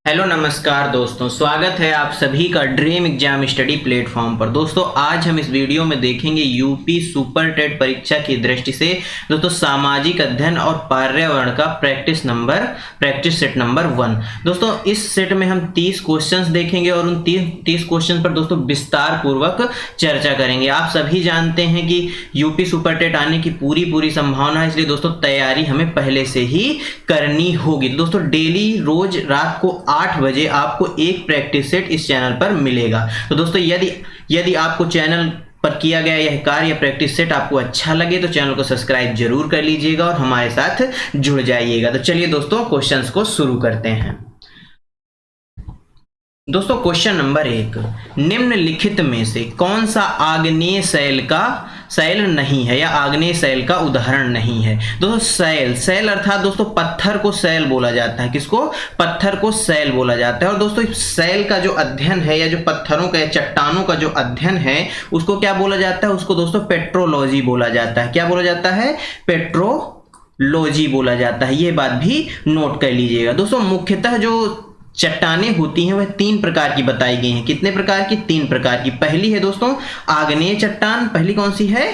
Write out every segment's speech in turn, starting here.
Hello नमस्कार दोस्तों, स्वागत है आप सभी का ड्रीम एग्जाम स्टडी प्लेटफॉर्म पर। दोस्तों आज हम इस वीडियो में देखेंगे यूपी सुपर टेट परीक्षा की दृष्टि से दोस्तों सामाजिक अध्ययन और पर्यावरण का प्रैक्टिस सेट नंबर 1। दोस्तों इस सेट में हम 30 क्वेश्चंस देखेंगे और उन 30 क्वेश्चन पर दोस्तों विस्तार पूर्वक चर्चा करेंगे। आप सभी जानते हैं कि यूपी सुपर टेट आने की पूरी संभावना है, इसलिए दोस्तों तैयारी हमें पहले से ही करनी होगी। दोस्तों डेली रोज रात को 8 बजे आपको एक प्रैक्टिस सेट इस चैनल पर मिलेगा। तो दोस्तों यदि आपको चैनल पर किया गया यह कार्य या प्रैक्टिस सेट आपको अच्छा लगे तो चैनल को सब्सक्राइब जरूर कर लीजिएगा और हमारे साथ जुड़ जाइएगा। तो चलिए दोस्तों क्वेश्चंस को शुरू करते हैं। दोस्तों क्वेश्चन नंबर 1, निम्नलिखित में से कौन सा आग्नेय शैल नहीं है या आग्नेय शैल का उदाहरण नहीं है। दोस्तों शैल अर्थात दोस्तों पत्थर को शैल बोला जाता है। किसको? पत्थर को शैल बोला जाता है। और दोस्तों शैल का जो अध्ययन है या जो पत्थरों का या चट्टानों का जो अध्ययन है उसको क्या बोला जाता है? उसको दोस्तों पेट्रोलॉजी बोला जाता है। क्या बोला जाता है? पेट्रोलॉजी बोला जाता है। ये बात भी नोट कर लीजिएगा। दोस्तों मुख्यतः जो चट्टानें होती हैं वह 3 प्रकार की बताई गई हैं। कितने प्रकार की? 3 प्रकार की। पहली है दोस्तों आग्नेय चट्टान। पहली कौन सी है?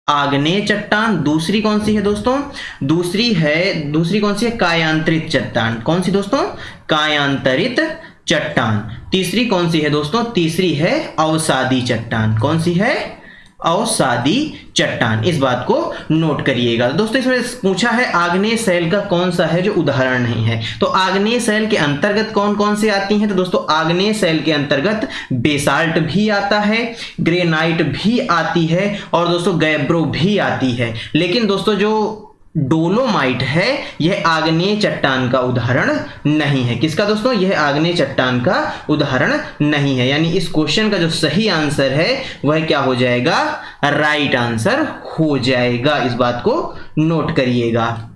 आग्नेय चट्टान। दूसरी कौन सी है दोस्तों? दूसरी कौन सी है? कायांतरित चट्टान। कौन सी दोस्तों? कायांतरित चट्टान। तीसरी कौन सी है दोस्तों? तीसरी है अवसादी चट्टान। कौन सी है? अवसादी चट्टान। इस बात को नोट करिएगा। दोस्तों इसमें पूछा है आग्नेय शैल का कौन सा है जो उदाहरण नहीं है। तो आग्नेय शैल के अंतर्गत कौन कौन से आती हैं? तो दोस्तों आग्नेय शैल के अंतर्गत बेसाल्ट भी आता है, ग्रेनाइट भी आती है और दोस्तों गैब्रो भी आती है। लेकिन दोस्तों जो डोलोमाइट है यह आग्नेय चट्टान का उदाहरण नहीं है। किसका दोस्तों? यह आग्नेय चट्टान का उदाहरण नहीं है। यानी इस क्वेश्चन का जो सही आंसर है वह क्या हो जाएगा? राइट आंसर हो जाएगा। इस बात को नोट करिएगा।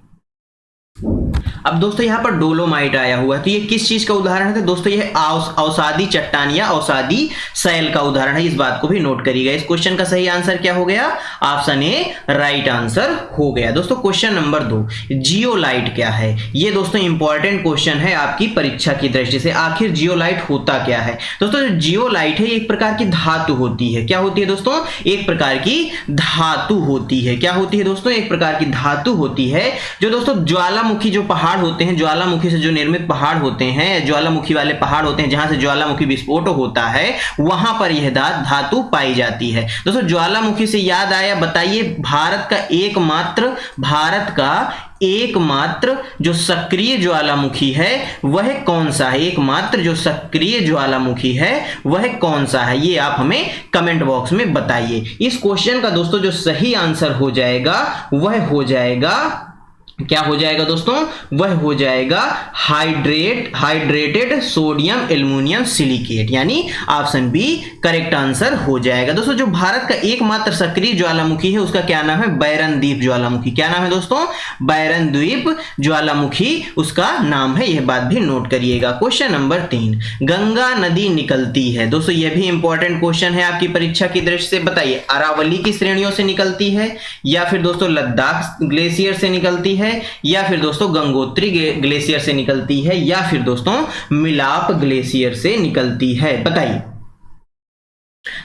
अब दोस्तों यहां पर डोलोमाइट आया हुआ है तो ये किस चीज का उदाहरण है? तो दोस्तों यह अवसादी चट्टान या अवसादी शैल का उदाहरण है। इस बात को भी नोट करिएगा। इस क्वेश्चन का सही आंसर क्या हो गया? ऑप्शन ए राइट आंसर हो गया। दोस्तों क्वेश्चन नंबर 2, जियोलाइट क्या है? ये दोस्तों इंपॉर्टेंट क्वेश्चन है आपकी परीक्षा की दृष्टि से। आखिर जियोलाइट होता क्या है? दोस्तों जो जियोलाइट है एक प्रकार की धातु होती है। क्या होती है दोस्तों? एक प्रकार की धातु होती है। क्या होती है दोस्तों? एक प्रकार की धातु होती है जो दोस्तों ज्वालामुखी जो पहाड़ होते हैं, ज्वालामुखी से जो निर्मित पहाड़ होते हैं, ज्वालामुखी वाले पहाड़ होते हैं जहां से ज्वालामुखी विस्फोट होता है वहां पर यह धातु पाई जाती है। दोस्तों ज्वालामुखी से याद आया, बताइए भारत का एकमात्र जो सक्रिय ज्वालामुखी है वह कौन सा है? एकमात्र जो सक्रिय ज्वालामुखी है वह कौन सा है? ये आप हमें कमेंट बॉक्स में बताइए। इस क्वेश्चन का दोस्तों जो सही आंसर हो जाएगा वह हो जाएगा, क्या हो जाएगा दोस्तों? वह हो जाएगा हाइड्रेटेड सोडियम एल्युमिनियम सिलिकेट, यानी ऑप्शन बी करेक्ट आंसर हो जाएगा। दोस्तों जो भारत का एकमात्र सक्रिय ज्वालामुखी है उसका क्या नाम है? बैरन द्वीप ज्वालामुखी। क्या नाम है दोस्तों? बैरन द्वीप ज्वालामुखी उसका नाम है। यह बात भी नोट करिएगा। क्वेश्चन नंबर 3, गंगा नदी निकलती है। दोस्तों यह भी इंपॉर्टेंट क्वेश्चन है आपकी परीक्षा की दृष्टि से। बताइए अरावली की श्रेणियों से निकलती है या फिर दोस्तों लद्दाख ग्लेशियर से निकलती है या फिर दोस्तों गंगोत्री ग्लेशियर से निकलती है या फिर दोस्तों मिलाप ग्लेशियर से निकलती है? बताइए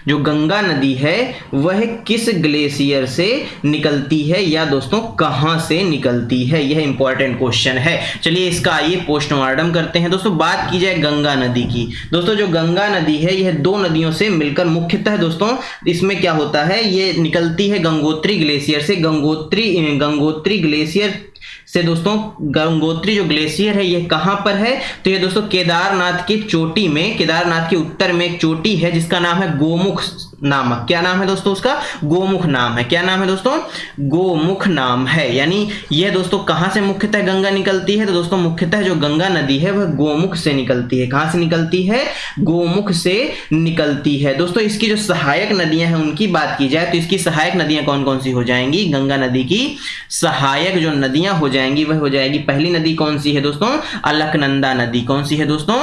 जो गंगा नदी है वह किस ग्लेशियर से निकलती है या दोस्तों कहां से निकलती है? यह इंपॉर्टेंट क्वेश्चन है। चलिए इसका आइए पोस्टमार्टम करते हैं। दोस्तों बात की जाए गंगा नदी की। दोस्तों जो गंगा नदी है यह 2 नदियों से मिलकर मुख्यतः दोस्तों इसमें क्या होता है, ये निकलती है गंगोत्री ग्लेशियर से। गंगोत्री ग्लेशियर से दोस्तों गंगोत्री जो ग्लेशियर है ये कहां पर है? तो ये दोस्तों केदारनाथ की चोटी में, केदारनाथ के उत्तर में एक चोटी है जिसका नाम है गोमुख नामक। क्या नाम है दोस्तों उसका? गोमुख नाम है। क्या नाम है दोस्तों? गोमुख नाम है। यानी यह दोस्तों कहां से मुख्यतः गंगा निकलती है? तो दोस्तों मुख्यतः जो गंगा नदी है वह गोमुख से निकलती है। कहां से निकलती है? गोमुख से निकलती है। दोस्तों इसकी जो सहायक नदियां हैं उनकी बात की जाए तो इसकी सहायक नदियां कौन कौन सी हो जाएंगी? गंगा नदी की सहायक जो नदियां हो जाएंगी वह हो जाएगी, पहली नदी कौन सी है दोस्तों? अलकनंदा नदी। कौन सी है दोस्तों?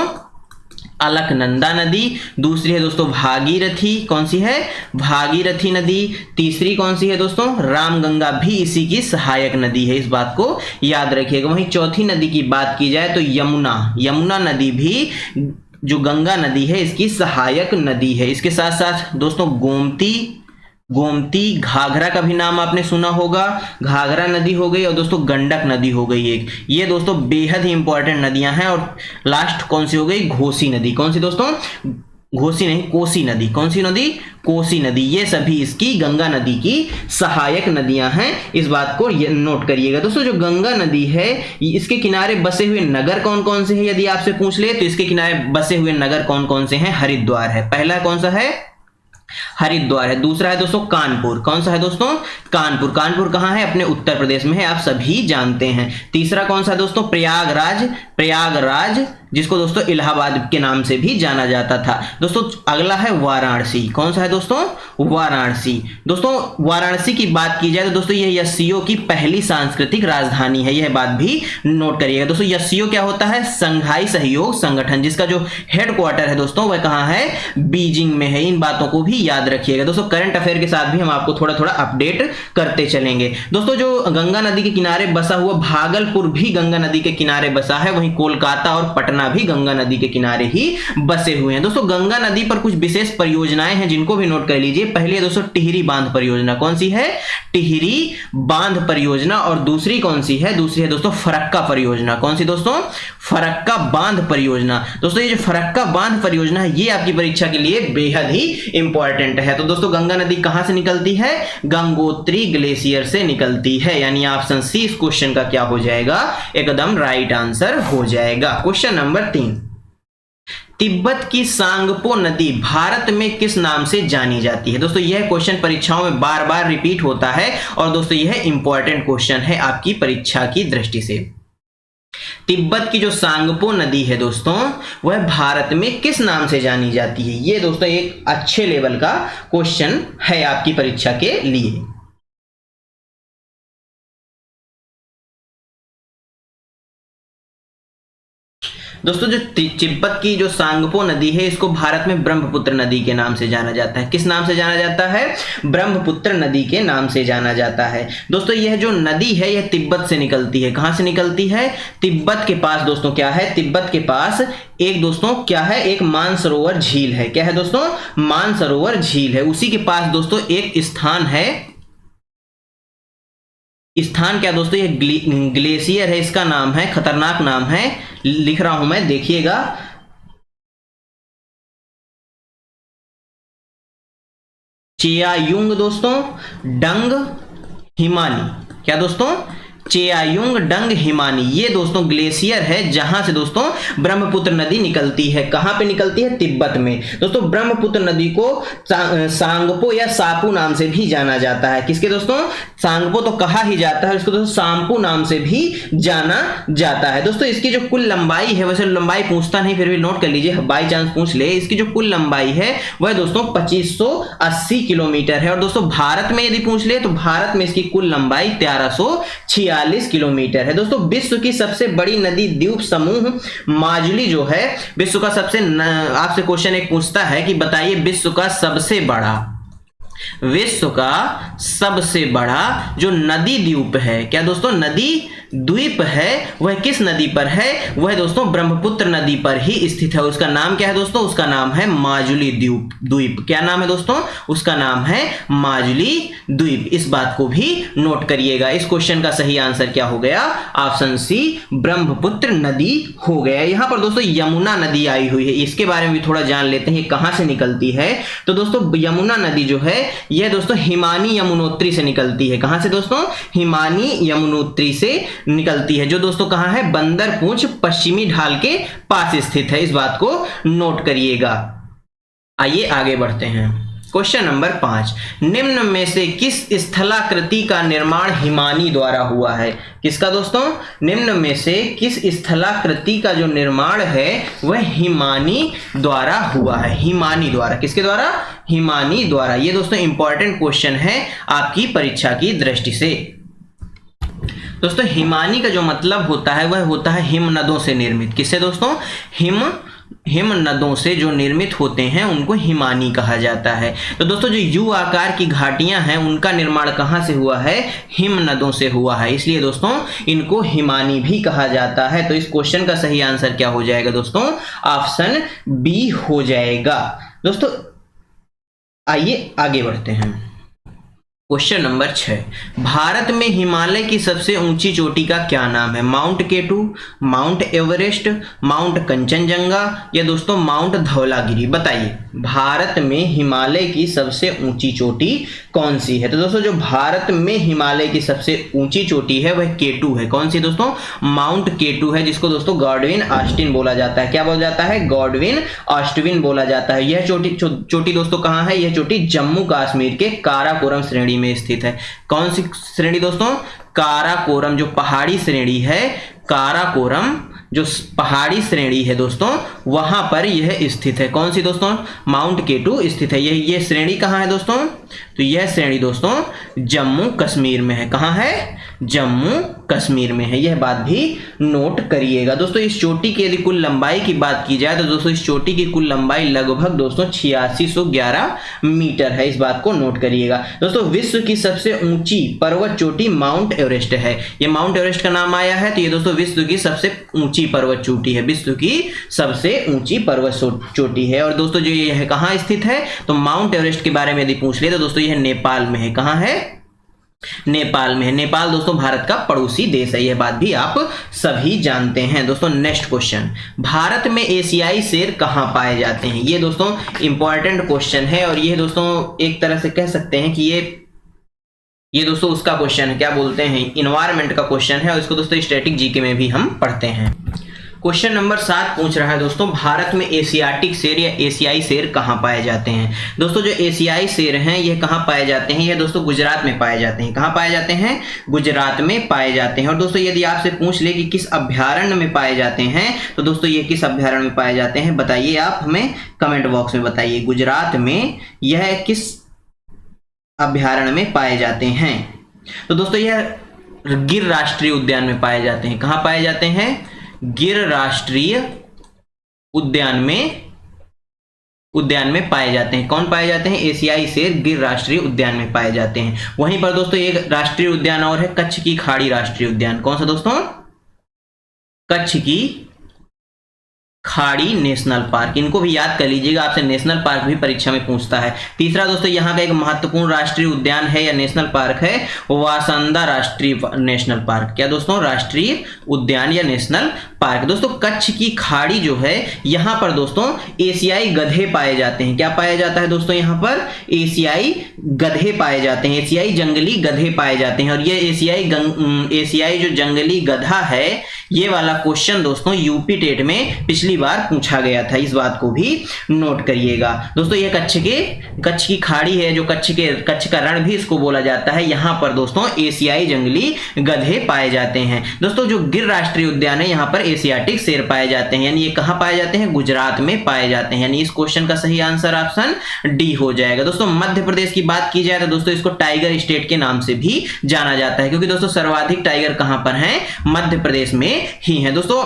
अलकनंदा नदी, दूसरी है दोस्तों भागीरथी, कौन सी है, भागीरथी नदी, तीसरी कौन सी है दोस्तों, रामगंगा भी इसी की सहायक नदी है, इस बात को याद रखिएगा। वहीं चौथी नदी की बात की जाए तो यमुना, यमुना नदी भी जो गंगा नदी है इसकी सहायक नदी है। इसके साथ साथ दोस्तों गोमती, गोमती, घाघरा का भी नाम आपने सुना होगा, घाघरा नदी हो गई, और दोस्तों गंडक नदी हो गई एक, ये दोस्तों बेहद ही इंपॉर्टेंट नदियां हैं। और लास्ट कौन सी हो गई, घोसी नदी, कौन सी दोस्तों, घोसी नहीं, कोसी नदी, कौन सी नदी, कोसी नदी, ये सभी इसकी गंगा नदी की सहायक नदियां हैं, इस बात को नोट करिएगा। दोस्तों जो गंगा नदी है इसके किनारे बसे हुए नगर कौन कौन से हैं, यदि आपसे पूछ ले तो इसके किनारे बसे हुए नगर कौन कौन से हैं, हरिद्वार है, पहला कौन सा है, हरिद्वार है, दूसरा है दोस्तों कानपुर, कौन सा है दोस्तों, कानपुर, कानपुर कहां है, अपने उत्तर प्रदेश में है, आप सभी जानते हैं। तीसरा कौन सा है दोस्तों, प्रयागराज, प्रयागराज जिसको दोस्तों इलाहाबाद के नाम से भी जाना जाता था। दोस्तों अगला है वाराणसी, कौन सा है दोस्तों, वाराणसी। दोस्तों वाराणसी की बात की जाए तो दोस्तों यह एससीओ की पहली सांस्कृतिक राजधानी है, यह बात भी नोट करिएगा। दोस्तों एससीओ क्या होता है, संघाई सहयोग संगठन, जिसका जो हेडक्वार्टर है दोस्तों वह कहां है, बीजिंग में है, इन बातों को भी याद रखिएगा। दोस्तों करंट अफेयर के साथ भी हम आपको थोड़ा थोड़ा अपडेट करते चलेंगे। दोस्तों जो गंगा नदी के किनारे बसा हुआ भागलपुर भी गंगा नदी के किनारे बसा है, वहीं कोलकाता और पटना भी गंगा नदी के किनारे ही बसे हुए हैं। दोस्तों गंगा नदी पर कुछ विशेष परियोजनाएं हैं जिनको भी नोट कर लीजिए। पहली है दोस्तों टिहरी बांध परियोजना, कौन सी है, टिहरी बांध परियोजना, और दूसरी कौन सी है, दूसरी है दोस्तों फरक्का परियोजना, कौन सी दोस्तों, फरक्का बांध परियोजना। दोस्तों ये जो फरक्का बांध परियोजना है ये आपकी परीक्षा के लिए बेहद ही इंपॉर्टेंट है। तो दोस्तों गंगा नदी कहां से निकलती है, गंगोत्री ग्लेशियर से निकलती है, यानी ऑप्शन सी इस क्वेश्चन का क्या हो जाएगा, एकदम राइट आंसर हो जाएगा। क्वेश्चन नंबर 3, तिब्बत की सांगपो नदी भारत में किस नाम से जानी जाती है। दोस्तों यह क्वेश्चन परीक्षाओं में बार बार रिपीट होता है और दोस्तों यह इंपॉर्टेंट क्वेश्चन है आपकी परीक्षा की दृष्टि से। तिब्बत की जो सांगपो नदी है दोस्तों वह भारत में किस नाम से जानी जाती है, यह दोस्तों एक अच्छे लेवल का क्वेश्चन है आपकी परीक्षा के लिए। दोस्तों जो तिब्बत की जो सांगपो नदी है इसको भारत में ब्रह्मपुत्र नदी के नाम से जाना जाता है। किस नाम से जाना जाता है, ब्रह्मपुत्र नदी के नाम से जाना जाता है। दोस्तों यह जो नदी है यह तिब्बत से निकलती है, कहां से निकलती है, तिब्बत के पास दोस्तों क्या है, तिब्बत के पास एक दोस्तों क्या है, एक मानसरोवर झील है, क्या है दोस्तों, मानसरोवर झील है। उसी के पास दोस्तों एक स्थान है, स्थान क्या दोस्तों, ये ग्लेशियर है, इसका नाम है, खतरनाक नाम है, लिख रहा हूं मैं, देखिएगा, चेयायुंग दोस्तों डंग हिमानी, क्या दोस्तों, चेयायुंग डंग हिमानी, ये दोस्तों ग्लेशियर है जहां से दोस्तों ब्रह्मपुत्र नदी निकलती है। कहां पे निकलती है, तिब्बत में। दोस्तों ब्रह्मपुत्र नदी को सांगपो या सापू नाम से भी जाना जाता है। किसके दोस्तों, सांगपो तो कहा ही जाता है, इसको दोस्तों सांपू नाम से भी जाना जाता है। दोस्तों इसकी जो कुल लंबाई है, वैसे लंबाई पूछता नहीं फिर भी नोट कर लीजिए, बाई चांस पूछ ले, इसकी जो कुल लंबाई है वह दोस्तों 2580 किलोमीटर है। और दोस्तों भारत में यदि पूछ ले तो भारत में इसकी कुल लंबाई 1346 किलोमीटर है। दोस्तों विश्व की सबसे बड़ी नदी द्वीप समूह माजुली जो है, विश्व का सबसे, आपसे क्वेश्चन एक पूछता है कि बताइए विश्व का सबसे बड़ा जो नदी द्वीप है, क्या दोस्तों, नदी द्वीप है, वह किस नदी पर है, वह दोस्तों ब्रह्मपुत्र नदी पर ही स्थित है। उसका नाम क्या है दोस्तों, उसका नाम है माजुली द्वीप। क्या नाम है दोस्तों, उसका नाम है माजुली द्वीप। इस बात को भी नोट करिएगा। इस क्वेश्चन का सही आंसर क्या हो गया, ऑप्शन सी ब्रह्मपुत्र नदी हो गया। यहां पर दोस्तों यमुना नदी आई हुई है, इसके बारे में भी थोड़ा जान लेते हैं कहां से निकलती है। तो दोस्तों यमुना नदी जो है यह दोस्तों हिमानी यमुनोत्री से निकलती है। कहां से दोस्तों, हिमानी यमुनोत्री से निकलती है, जो दोस्तों कहां है, बंदरपूंछ पश्चिमी ढाल के पास स्थित है। इस बात को नोट करिएगा। आइए आगे बढ़ते हैं। क्वेश्चन नंबर 5, निम्न में से किस स्थलाकृति का निर्माण हिमानी द्वारा हुआ है। किसका दोस्तों, निम्न में से किस स्थलाकृति का जो निर्माण है वह हिमानी द्वारा हुआ है। हिमानी द्वारा, किसके द्वारा, हिमानी द्वारा। ये दोस्तों इंपॉर्टेंट क्वेश्चन है आपकी परीक्षा की दृष्टि से। दोस्तों हिमानी का जो मतलब होता है वह होता है हिम नदों से निर्मित। किससे दोस्तों, हिम हिम नदों से जो निर्मित होते हैं उनको हिमानी कहा जाता है। तो दोस्तों जो यू आकार की घाटियां हैं उनका निर्माण कहां से हुआ है? हिम नदों से हुआ है, इसलिए दोस्तों इनको हिमानी भी कहा जाता है। तो इस क्वेश्चन का सही आंसर क्या हो जाएगा दोस्तों? ऑप्शन बी हो जाएगा। दोस्तों आइए आगे बढ़ते हैं। क्वेश्चन नंबर 6, भारत में हिमालय की सबसे ऊंची चोटी का क्या नाम है? Mount K two, mount Everest, mount Kanchenjunga या दोस्तों माउंट धौलागिरी? बताइए भारत में हिमालय की सबसे ऊंची चोटी कौन सी है? तो दोस्तों जो भारत में हिमालय की सबसे ऊंची चोटी है वह केटू है। कौन सी दोस्तों? माउंट केटू है, जिसको दोस्तों गॉडविन ऑस्टिन बोला जाता है। क्या बोला जाता है? गॉडविन ऑस्टिन बोला जाता है। यह चोटी दोस्तों कहां है? यह चोटी जम्मू कश्मीर के काराकोरम श्रेणी में स्थित है। कौन सी श्रेणी दोस्तों? काराकोरम, जो पहाड़ी श्रेणी है, काराकोरम जो पहाड़ी श्रेणी है दोस्तों वहां पर यह स्थित है। कौन सी दोस्तों? माउंट केटू स्थित है। यह श्रेणी कहां है दोस्तों? तो यह श्रेणी दोस्तों जम्मू कश्मीर में है। कहां है? जम्मू कश्मीर में है। यह बात भी नोट करिएगा। दोस्तों इस चोटी की यदि कुल लंबाई की बात की जाए तो दोस्तों इस चोटी की कुल लंबाई लगभग दोस्तों 8611 मीटर है। इस बात को नोट करिएगा। दोस्तों विश्व की सबसे ऊंची पर्वत चोटी माउंट एवरेस्ट है। यह माउंट एवरेस्ट का नाम आया है तो ये दोस्तों विश्व की सबसे ऊंची पर्वत चोटी है। विश्व की सबसे ऊंची पर्वत चोटी है। और दोस्तों जो यह कहां स्थित है? तो माउंट एवरेस्ट के बारे में यदि पूछ ले तो दोस्तों यह नेपाल में है। कहां है? नेपाल में है। नेपाल दोस्तों भारत का पड़ोसी देश है। यह बात भी आप सभी जानते हैं। दोस्तों नेक्स्ट क्वेश्चन, भारत में एशियाई शेर कहां पाए जाते हैं? ये दोस्तों इंपॉर्टेंट क्वेश्चन है और ये दोस्तों एक तरह से कह सकते हैं कि ये दोस्तों उसका क्वेश्चन है, क्या बोलते हैं, इन्वायरमेंट का क्वेश्चन है और इसको दोस्तों स्टैटिक जीके में भी हम पढ़ते हैं। क्वेश्चन नंबर 7 पूछ रहा है दोस्तों भारत में एशियाटिक शेर या एशियाई शेर कहां पाए जाते हैं? दोस्तों जो एशियाई शेर हैं यह कहां पाए जाते हैं? यह दोस्तों गुजरात में पाए जाते हैं। कहां पाए जाते हैं? गुजरात में पाए जाते हैं। और दोस्तों यदि आपसे पूछ ले कि किस अभ्यारण्य में पाए जाते हैं तो दोस्तों ये किस अभ्यारण्य में पाए जाते हैं बताइए, आप हमें कमेंट बॉक्स में बताइए। गुजरात में यह किस अभ्यारण्य में पाए जाते हैं? तो दोस्तों यह गिर राष्ट्रीय उद्यान में पाए जाते हैं। कहां पाए जाते हैं? गिर राष्ट्रीय उद्यान में पाए जाते हैं। कौन पाए जाते हैं? एशियाई शेर गिर राष्ट्रीय उद्यान में पाए जाते हैं। वहीं पर दोस्तों एक राष्ट्रीय उद्यान और है, कच्छ की खाड़ी राष्ट्रीय उद्यान। कौन सा दोस्तों? कच्छ की खाड़ी नेशनल पार्क। इनको भी याद कर लीजिएगा, आपसे नेशनल पार्क भी परीक्षा में पूछता है। तीसरा दोस्तों यहाँ का एक महत्वपूर्ण राष्ट्रीय उद्यान है या नेशनल पार्क है वासंदा राष्ट्रीय नेशनल पार्क। क्या दोस्तों? राष्ट्रीय उद्यान या नेशनल पार्क। दोस्तों कच्छ की खाड़ी जो है यहाँ पर दोस्तों एशियाई गधे पाए जाते हैं। क्या पाया जाता है दोस्तों? यहाँ पर एशियाई गधे पाए जाते हैं, एशियाई जंगली गधे पाए जाते हैं। और ये एशियाई जो जंगली गधा है ये वाला क्वेश्चन दोस्तों यूपी टेट में पिछली बार पूछा गया था। इस बात को भी नोट करिएगा। दोस्तों ये कच्छ की खाड़ी है, जो कच्छ का रण भी इसको बोला जाता है। यहाँ पर दोस्तों एशियाई जंगली गधे पाए जाते हैं। दोस्तों जो गिर राष्ट्रीय उद्यान है यहाँ पर एशियाटिक शेर पाए जाते हैं। यानी ये कहाँ पाए जाते हैं? गुजरात में पाए जाते हैं। यानी इस क्वेश्चन का सही आंसर ऑप्शन डी हो जाएगा। दोस्तों मध्य प्रदेश की बात की जाए तो दोस्तों इसको टाइगर स्टेट के नाम से भी जाना जाता है, क्योंकि दोस्तों सर्वाधिक टाइगर कहां पर हैं? मध्य प्रदेश में ही है। दोस्तों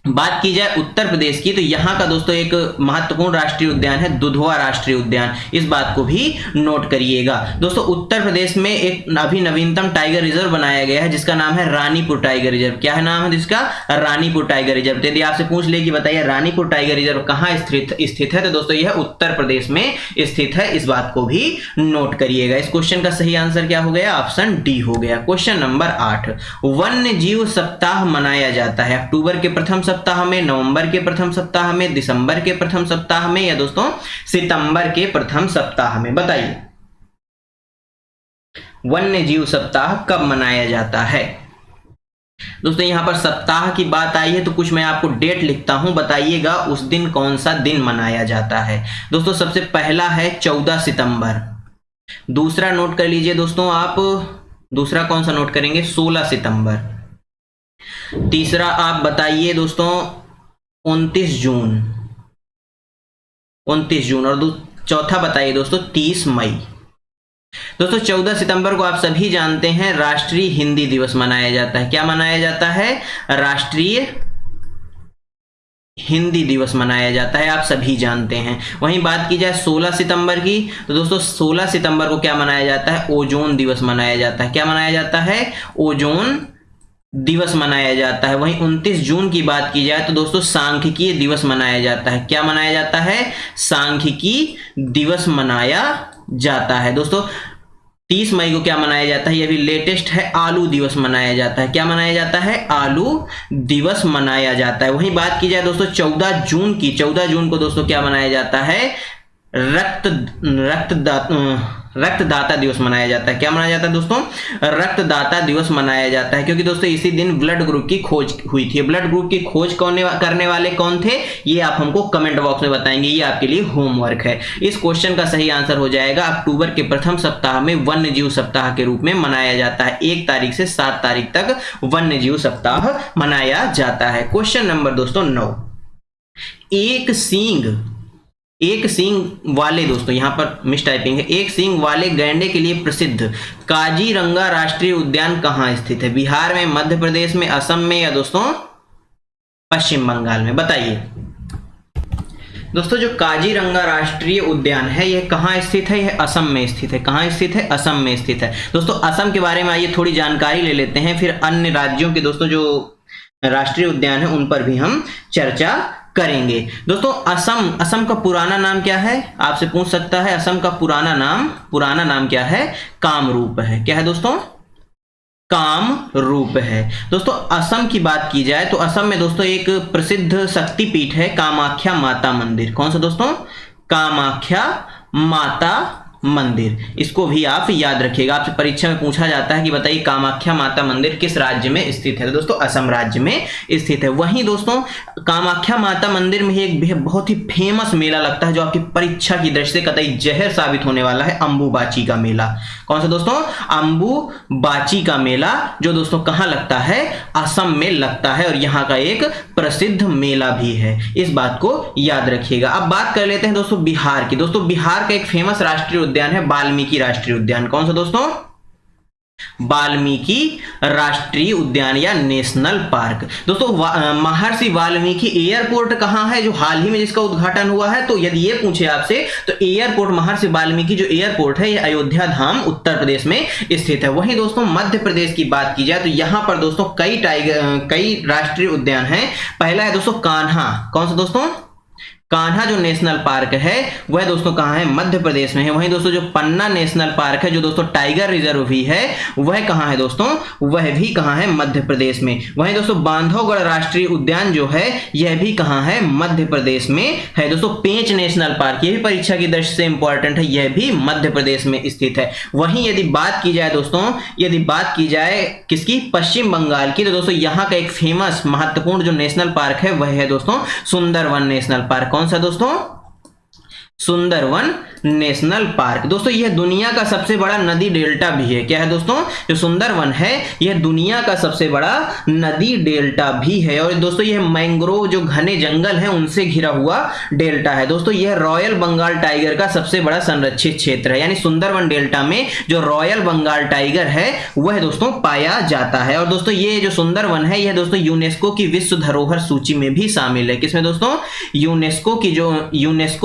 बात की जाए उत्तर प्रदेश की तो यहाँ का दोस्तों एक महत्वपूर्ण राष्ट्रीय उद्यान है दुधवा राष्ट्रीय उद्यान। इस बात को भी नोट करिएगा। दोस्तों उत्तर प्रदेश में एक अभी नवीनतम टाइगर रिजर्व बनाया गया है जिसका नाम है रानीपुर टाइगर रिजर्व। क्या है नाम है जिसका? Ranipur tiger reserve. यदि आपसे पूछ ले कि बताइए रानीपुर टाइगर रिजर्व कहाँ स्थित है तो दोस्तों यह उत्तर प्रदेश में स्थित है। इस बात को भी नोट करिएगा। इस क्वेश्चन का सही आंसर क्या हो गया? ऑप्शन डी हो गया। क्वेश्चन नंबर 8, वन्य जीव सप्ताह मनाया जाता है अक्टूबर के प्रथम सप्ताह में, नवंबर के प्रथम सप्ताह में, दिसंबर के प्रथम सप्ताह में या दोस्तों सितंबर के प्रथम सप्ताह में? बताइए वन्य जीव सप्ताह कब मनाया जाता है? दोस्तों यहां पर सप्ताह की बात आई है तो कुछ मैं आपको डेट लिखता हूं, बताइएगा उस दिन कौन सा दिन मनाया जाता है। दोस्तों सबसे पहला है 14 सितंबर। दूसरा नोट कर लीजिए दोस्तों आप, दूसरा कौन सा नोट करेंगे? 16 सितंबर। तीसरा आप बताइए दोस्तों 29 जून। और चौथा बताइए दोस्तों 30 मई। दोस्तों 14 सितंबर को आप सभी जानते हैं राष्ट्रीय हिंदी दिवस मनाया जाता है। क्या मनाया जाता है? राष्ट्रीय हिंदी दिवस मनाया जाता है, आप सभी जानते हैं। वहीं बात की जाए 16 सितंबर की, तो दोस्तों 16 सितंबर को क्या मनाया जाता है? ओजोन दिवस मनाया जाता है। क्या मनाया जाता है? ओजोन दिवस मनाया जाता है। वहीं 29 जून की बात की जाए तो दोस्तों सांख्यिकी दिवस मनाया जाता है। क्या मनाया जाता है? सांख्यिकी दिवस मनाया जाता है। दोस्तों 30 मई को क्या मनाया जाता है? ये भी लेटेस्ट है, आलू दिवस मनाया जाता है। क्या मनाया जाता है? आलू दिवस मनाया जाता है। वहीं बात की जाए दोस्तों 14 जून की, 14 जून को दोस्तों क्या मनाया जाता है? रक्तदाता दिवस मनाया जाता है। क्या मनाया जाता है दोस्तों? रक्तदाता दिवस मनाया जाता है, क्योंकि दोस्तों इसी दिन ब्लड ग्रुप की खोज हुई थी। ब्लड ग्रुप की खोज करने वाले कौन थे, ये आप हमको कमेंट बॉक्स में बताएंगे, ये आपके लिए होमवर्क है। इस क्वेश्चन का सही आंसर हो जाएगा अक्टूबर के प्रथम सप्ताह में वन्य जीव सप्ताह के रूप में मनाया जाता है। 1 तारीख से 7 तारीख तक वन्य जीव सप्ताह मनाया जाता है। क्वेश्चन नंबर दोस्तों 9, एक सींग वाले, दोस्तों यहां पर मिस टाइपिंग है, एक सींग वाले गैंडे के लिए प्रसिद्ध काजीरंगा राष्ट्रीय उद्यान कहां स्थित है? बिहार में, मध्य प्रदेश में, असम में, या दोस्तों पश्चिम बंगाल में? बताइए दोस्तों। जो काजीरंगा राष्ट्रीय उद्यान है यह कहां स्थित है? यह असम में स्थित है। कहां स्थित है? असम में स्थित है। दोस्तों असम के बारे में आइए थोड़ी जानकारी ले लेते हैं, फिर अन्य राज्यों के दोस्तों जो राष्ट्रीय उद्यान है उन पर भी हम चर्चा करेंगे। दोस्तों असम का पुराना नाम क्या है? आपसे पूछ सकता है। असम का पुराना नाम क्या है? कामरूप है। क्या है दोस्तों? कामरूप है। दोस्तों असम की बात की जाए तो असम में दोस्तों एक प्रसिद्ध शक्तिपीठ है कामाख्या माता मंदिर। कौन सा दोस्तों? कामाख्या माता मंदिर। इसको भी आप याद रखिएगा, आपसे परीक्षा में पूछा जाता है कि बताइए कामाख्या माता मंदिर किस राज्य में स्थित है? तो दोस्तों असम राज्य में स्थित है। वहीं दोस्तों कामाख्या माता मंदिर में एक बहुत ही फेमस मेला लगता है जो आपकी परीक्षा की दृष्टि से कतई जहर साबित होने वाला है, अंबुबाची का मेला। कौन सा दोस्तों? अंबुबाची का मेला, जो दोस्तों कहां लगता है? असम में लगता है, और यहां का एक प्रसिद्ध मेला भी है। इस बात को याद रखिएगा। अब बात कर लेते हैं दोस्तों बिहार की। दोस्तों बिहार का एक फेमस राष्ट्रीय उद्यान है वाल्मीकि राष्ट्रीय उद्यान। कौन सा दोस्तों? वाल्मीकि राष्ट्रीय उद्यान या नेशनल पार्क। दोस्तों महर्षि वाल्मीकि एयरपोर्ट कहां है, जो हाल ही में जिसका उद्घाटन हुआ है? तो यदि ये पूछे आपसे तो एयरपोर्ट महर्षि वाल्मीकि जो एयरपोर्ट है ये अयोध्या धाम उत्तर प्रदेश में स्थित है। वहीं दोस्तों मध्य प्रदेश की बात की जाए तो यहां पर दोस्तों कई राष्ट्रीय उद्यान हैं। पहला है दोस्तों कान्हा। कौन सा दोस्तों? कान्हा जो नेशनल पार्क है वह दोस्तों कहां है? मध्य प्रदेश में है। वहीं दोस्तों जो पन्ना नेशनल पार्क है, जो दोस्तों टाइगर रिजर्व भी है, वह कहां है दोस्तों? वह भी कहां है? मध्य प्रदेश में। वहीं दोस्तों बांधवगढ़ राष्ट्रीय उद्यान जो है यह भी कहां है? मध्य प्रदेश में है। दोस्तों पेंच नेशनल पार्क, यह भी परीक्षा की दृष्टि से इंपॉर्टेंट है, यह भी मध्य प्रदेश में स्थित है। वहीं यदि बात की जाए दोस्तों, यदि बात की जाए किसकी? पश्चिम बंगाल की, तो दोस्तों यहां का एक फेमस महत्वपूर्ण जो नेशनल पार्क है वह है दोस्तों सुंदरवन नेशनल पार्क। कौन सा दोस्तों? Sundarban national park. दोस्तों यह दुनिया का सबसे बड़ा नदी डेल्टा भी है। क्या है दोस्तों? जो सुंदरवन है यह दुनिया का सबसे बड़ा नदी डेल्टा भी है। और दोस्तों यह मैंग्रोव जो घने जंगल है उनसे घिरा हुआ डेल्टा है। दोस्तों यह रॉयल बंगाल टाइगर का सबसे बड़ा संरक्षित क्षेत्र है, यानी सुंदरवन डेल्टा में जो रॉयल बंगाल टाइगर है वह दोस्तों पाया जाता है। और दोस्तों ये जो सुंदरवन है यह दोस्तों यूनेस्को की विश्व धरोहर सूची में भी शामिल है। किसमें दोस्तों? यूनेस्को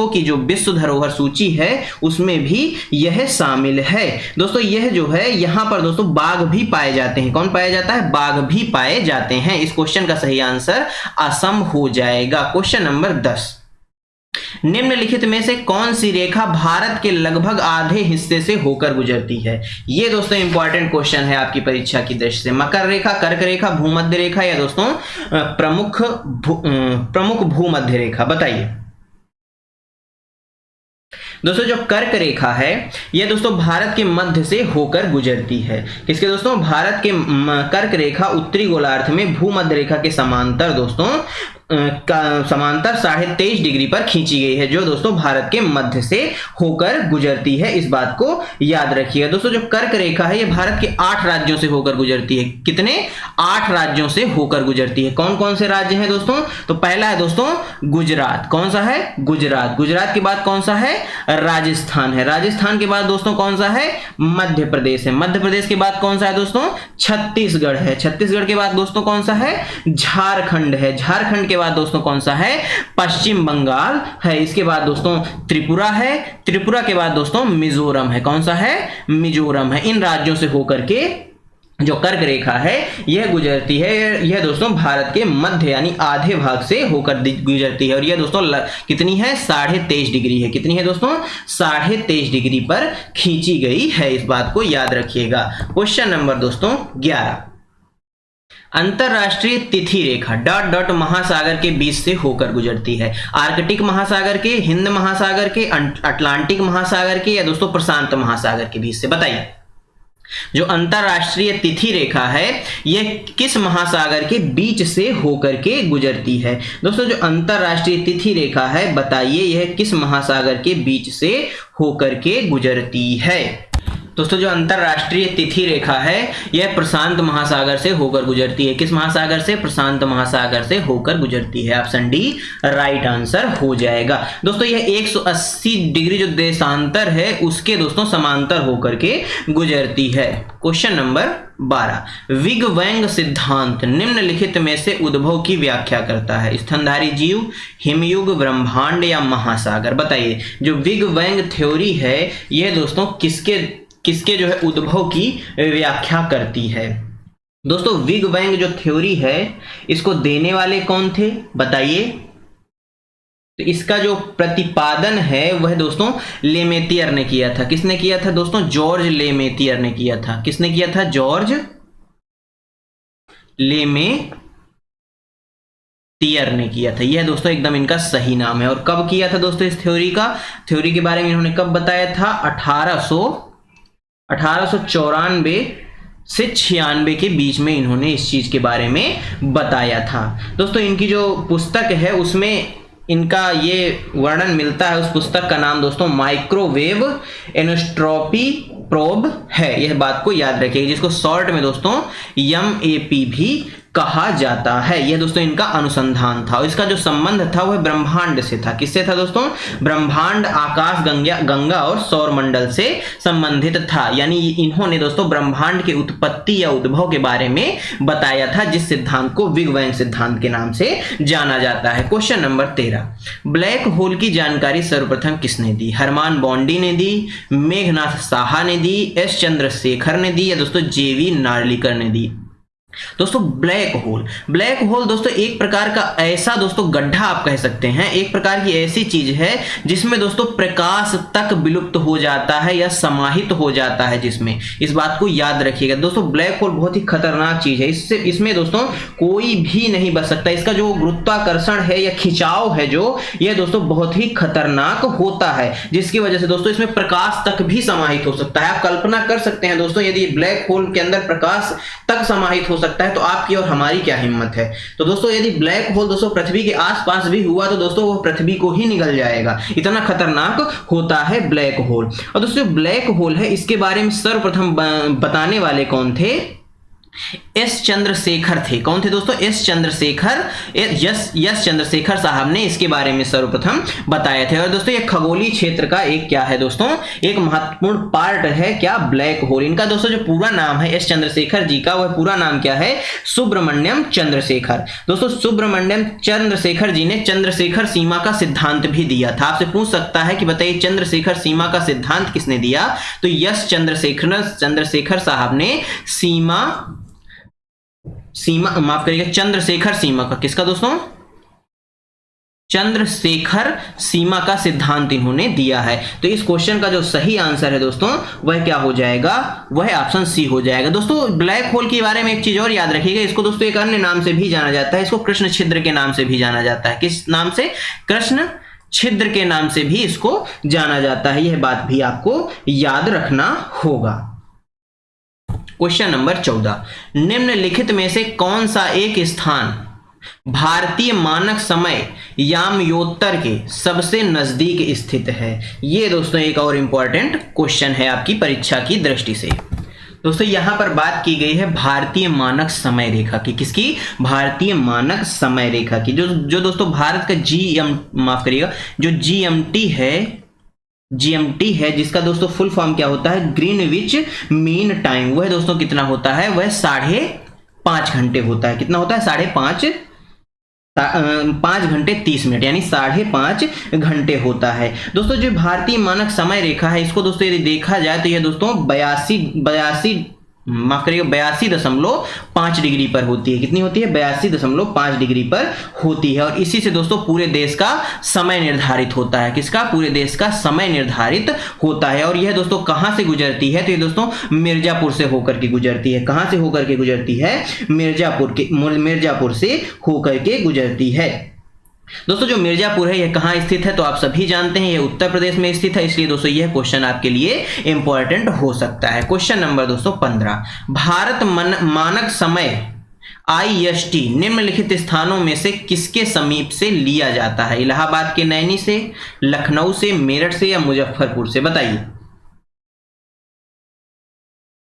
की जो विश्व धरोहर सूची है उसमें भी यह शामिल है। दोस्तों यह जो है यहां पर दोस्तों बाघ भी पाए जाते हैं। कौन पाया जाता है? बाघ भी पाए जाते हैं। इस क्वेश्चन का सही आंसर असम हो जाएगा। क्वेश्चन नंबर 10, निम्नलिखित में से कौन सी रेखा भारत के लगभग आधे हिस्से से होकर गुजरती है? ये दोस्तों इंपॉर्टेंट क्वेश्चन है आपकी परीक्षा की दृष्टि से। मकर रेखा, कर्क रेखा, भूमध्य रेखा, या दोस्तों प्रमुख भूमध्य रेखा? बताइए दोस्तों। जो कर्क रेखा है यह दोस्तों भारत के मध्य से होकर गुजरती है। किसके दोस्तों? भारत के कर्क रेखा उत्तरी गोलार्ध में भूमध्य रेखा के समांतर दोस्तों समांतर 23.5 डिग्री पर खींची गई है, जो दोस्तों भारत के मध्य से होकर गुजरती है। इस बात को याद रखिएगा। दोस्तों जो कर्क रेखा है यह भारत के 8 राज्यों से होकर गुजरती है। कितने? 8 राज्यों से होकर गुजरती है। कौन कौन से राज्य हैं दोस्तों? तो पहला है दोस्तों गुजरात। कौन सा है? गुजरात। गुजरात के बाद कौन सा है? राजस्थान है। राजस्थान के बाद दोस्तों कौन सा है? मध्य प्रदेश है। मध्य प्रदेश के बाद कौन सा है दोस्तों? छत्तीसगढ़ है। छत्तीसगढ़ के बाद दोस्तों कौन सा है? झारखंड है। झारखंड के बाद दोस्तों कौन सा है, पश्चिम बंगाल है। इसके बाद दोस्तों त्रिपुरा है, त्रिपुरा के बाद दोस्तों मिजोरम है। कौन सा है, मिजोरम है। इन राज्यों से होकर के जो कर्क रेखा है यह गुजरती है, यह दोस्तों भारत के मध्य यानी आधे भाग से होकर गुजरती है और यह दोस्तों कितनी है, 23.5 डिग्री है। कितनी है दोस्तों, 23.5 डिग्री पर खींची गई है। इस बात को याद रखिएगा। क्वेश्चन नंबर दोस्तों 11, अंतरराष्ट्रीय तिथि रेखा डॉट डॉट महासागर के बीच से होकर गुजरती है। आर्कटिक महासागर के, हिंद महासागर के, अटलांटिक महासागर के या दोस्तों प्रशांत महासागर के बीच से। बताइए जो अंतरराष्ट्रीय तिथि रेखा है यह किस महासागर के बीच से होकर के गुजरती है। दोस्तों जो अंतरराष्ट्रीय तिथि रेखा है बताइए यह किस महासागर के बीच से होकर के गुजरती है। दोस्तों जो अंतरराष्ट्रीय तिथि रेखा है यह प्रशांत महासागर से होकर गुजरती है। किस महासागर से, प्रशांत महासागर से होकर गुजरती है। ऑप्शन डी राइट आंसर हो जाएगा। दोस्तों यह 180 डिग्री जो देशांतर है उसके दोस्तों समांतर होकर के गुजरती है। क्वेश्चन नंबर 12, विग वैंग सिद्धांत निम्नलिखित में से उद्भव की व्याख्या करता है। स्तनधारी जीव, हिमयुग, ब्रह्मांड या महासागर। बताइए जो विग वैंग थ्योरी है यह दोस्तों किसके जो है उद्भव की व्याख्या करती है। दोस्तों विग वैंग जो थ्योरी है इसको देने वाले कौन थे बताइए। तो इसका जो प्रतिपादन है वह दोस्तों लेमेतियर ने किया था। किसने किया था दोस्तों, जॉर्ज लेमेतियर ने किया था। किसने किया था, जॉर्ज लेमेतियर ने किया था। यह दोस्तों एकदम इनका सही नाम है। और कब किया था दोस्तों इस थ्योरी के बारे में इन्होंने कब बताया था, 1894 से 96 के बीच में इन्होंने इस चीज के बारे में बताया था। दोस्तों इनकी जो पुस्तक है उसमें इनका ये वर्णन मिलता है। उस पुस्तक का नाम दोस्तों माइक्रोवेव एनोस्ट्रॉपी प्रोब है। यह बात को याद रखिएगा, जिसको शॉर्ट में दोस्तों MAP भी कहा जाता है। यह दोस्तों इनका अनुसंधान था और इसका जो संबंध था वह ब्रह्मांड से था। किससे था दोस्तों, ब्रह्मांड, आकाश गंगा और सौर मंडल से संबंधित था। यानी इन्होंने दोस्तों ब्रह्मांड की उत्पत्ति या उद्भव के बारे में बताया था, जिस सिद्धांत को बिग बैंग सिद्धांत के नाम से जाना जाता है। क्वेश्चन नंबर 13, ब्लैक होल की जानकारी सर्वप्रथम किसने दी। हरमान बॉन्डी ने दी, मेघनाथ साहा ने दी, S चंद्रशेखर ने दी या दोस्तों JV नार्लिकर ने दी। दोस्तों ब्लैक होल दोस्तों एक प्रकार का ऐसा दोस्तों गड्ढा आप कह सकते हैं, एक प्रकार की ऐसी चीज है जिसमें दोस्तों प्रकाश तक विलुप्त हो जाता है या समाहित हो जाता है, जिसमें इस बात को याद रखिएगा। दोस्तों ब्लैक होल बहुत ही खतरनाक चीज है। इसमें दोस्तों कोई भी नहीं बच सकता। इसका जो गुरुत्वाकर्षण है या खिंचाव है जो, यह दोस्तों बहुत ही खतरनाक होता है, जिसकी वजह से दोस्तों इसमें प्रकाश तक भी समाहित हो सकता है। आप कल्पना कर सकते हैं दोस्तों, यदि ब्लैक होल के अंदर प्रकाश तक समाहित हो सकता है तो आपकी और हमारी क्या हिम्मत है। तो दोस्तों यदि ब्लैक होल दोस्तों पृथ्वी के आसपास भी हुआ तो दोस्तों वो पृथ्वी को ही निगल जाएगा, इतना खतरनाक होता है ब्लैक होल। और दोस्तों ब्लैक होल है इसके बारे में सर्वप्रथम बताने वाले कौन थे, S चंद्रशेखर थे। कौन थे दोस्तों, S चंद्रशेखर साहब ने इसके बारे में सर्वप्रथम बताए थे। और दोस्तों ये खगोलीय क्षेत्र का एक क्या है दोस्तों, एक महत्वपूर्ण पार्ट है क्या, ब्लैक होल। इनका दोस्तों जो पूरा नाम है S चंद्रशेखर जी का, वह पूरा नाम क्या है, सुब्रमण्यम चंद्रशेखर। दोस्तों सुब्रमण्यम चंद्रशेखर जी ने चंद्रशेखर सीमा का सिद्धांत भी दिया था। आपसे पूछ सकता है कि बताइए चंद्रशेखर सीमा का सिद्धांत किसने दिया, तो S चंद्रशेखर साहब ने माफ करिएगा, चंद्रशेखर सीमा का, किसका दोस्तों, चंद्रशेखर सीमा का सिद्धांत इन्होंने दिया है। तो इस क्वेश्चन का जो सही आंसर है दोस्तों वह क्या हो जाएगा, वह ऑप्शन सी हो जाएगा। दोस्तों ब्लैक होल के बारे में एक चीज और याद रखिएगा, इसको दोस्तों एक अन्य नाम से भी जाना जाता है, इसको कृष्ण छिद्र के नाम से भी जाना जाता है। किस नाम से, कृष्ण छिद्र के नाम से भी इसको जाना जाता है। यह बात भी आपको याद रखना होगा। क्वेश्चन नंबर 14, निम्नलिखित में से कौन सा एक स्थान भारतीय मानक समय यामयोत्तर के सबसे नजदीक स्थित है। यह दोस्तों एक और इंपॉर्टेंट क्वेश्चन है आपकी परीक्षा की दृष्टि से। दोस्तों यहां पर बात की गई है भारतीय मानक समय रेखा की, किसकी, भारतीय मानक समय रेखा की, जो दोस्तों भारत का जो GMT है, जिसका दोस्तों फुल फॉर्म क्या होता है, ग्रीनविच मीन टाइम। वह दोस्तों कितना होता है, वह 5.5 घंटे होता है। कितना होता है, 5.5 5 घंटे 30 मिनट यानी 5.5 घंटे होता है। दोस्तों जो भारतीय मानक समय रेखा है, इसको दोस्तों यदि देखा जाए तो यह दोस्तों 82.5 डिग्री पर होती है। कितनी होती है? 82.5 डिग्री पर होती है। और इसी से दोस्तों पूरे देश का समय निर्धारित होता है। किसका? पूरे देश का समय निर्धारित होता है। और यह दोस्तों कहां से गुजरती है? तो ये दोस्तों मिर्जापुर से होकर के गुजरती है। कहां से होकर के गुजरती है? मिर्जापुर से होकर के गुजरती है। दोस्तों जो मिर्जापुर है यह कहाँ स्थित है? तो आप सभी जानते हैं यह उत्तर प्रदेश में स्थित है, इसलिए दोस्तों यह क्वेश्चन आपके लिए इंपॉर्टेंट हो सकता है। क्वेश्चन नंबर दोस्तों 15, भारत मानक समय IST निम्नलिखित स्थानों में से किसके समीप से लिया जाता है? इलाहाबाद के नैनी से, लखनऊ से, मेरठ से या मुजफ्फरपुर से? बताइए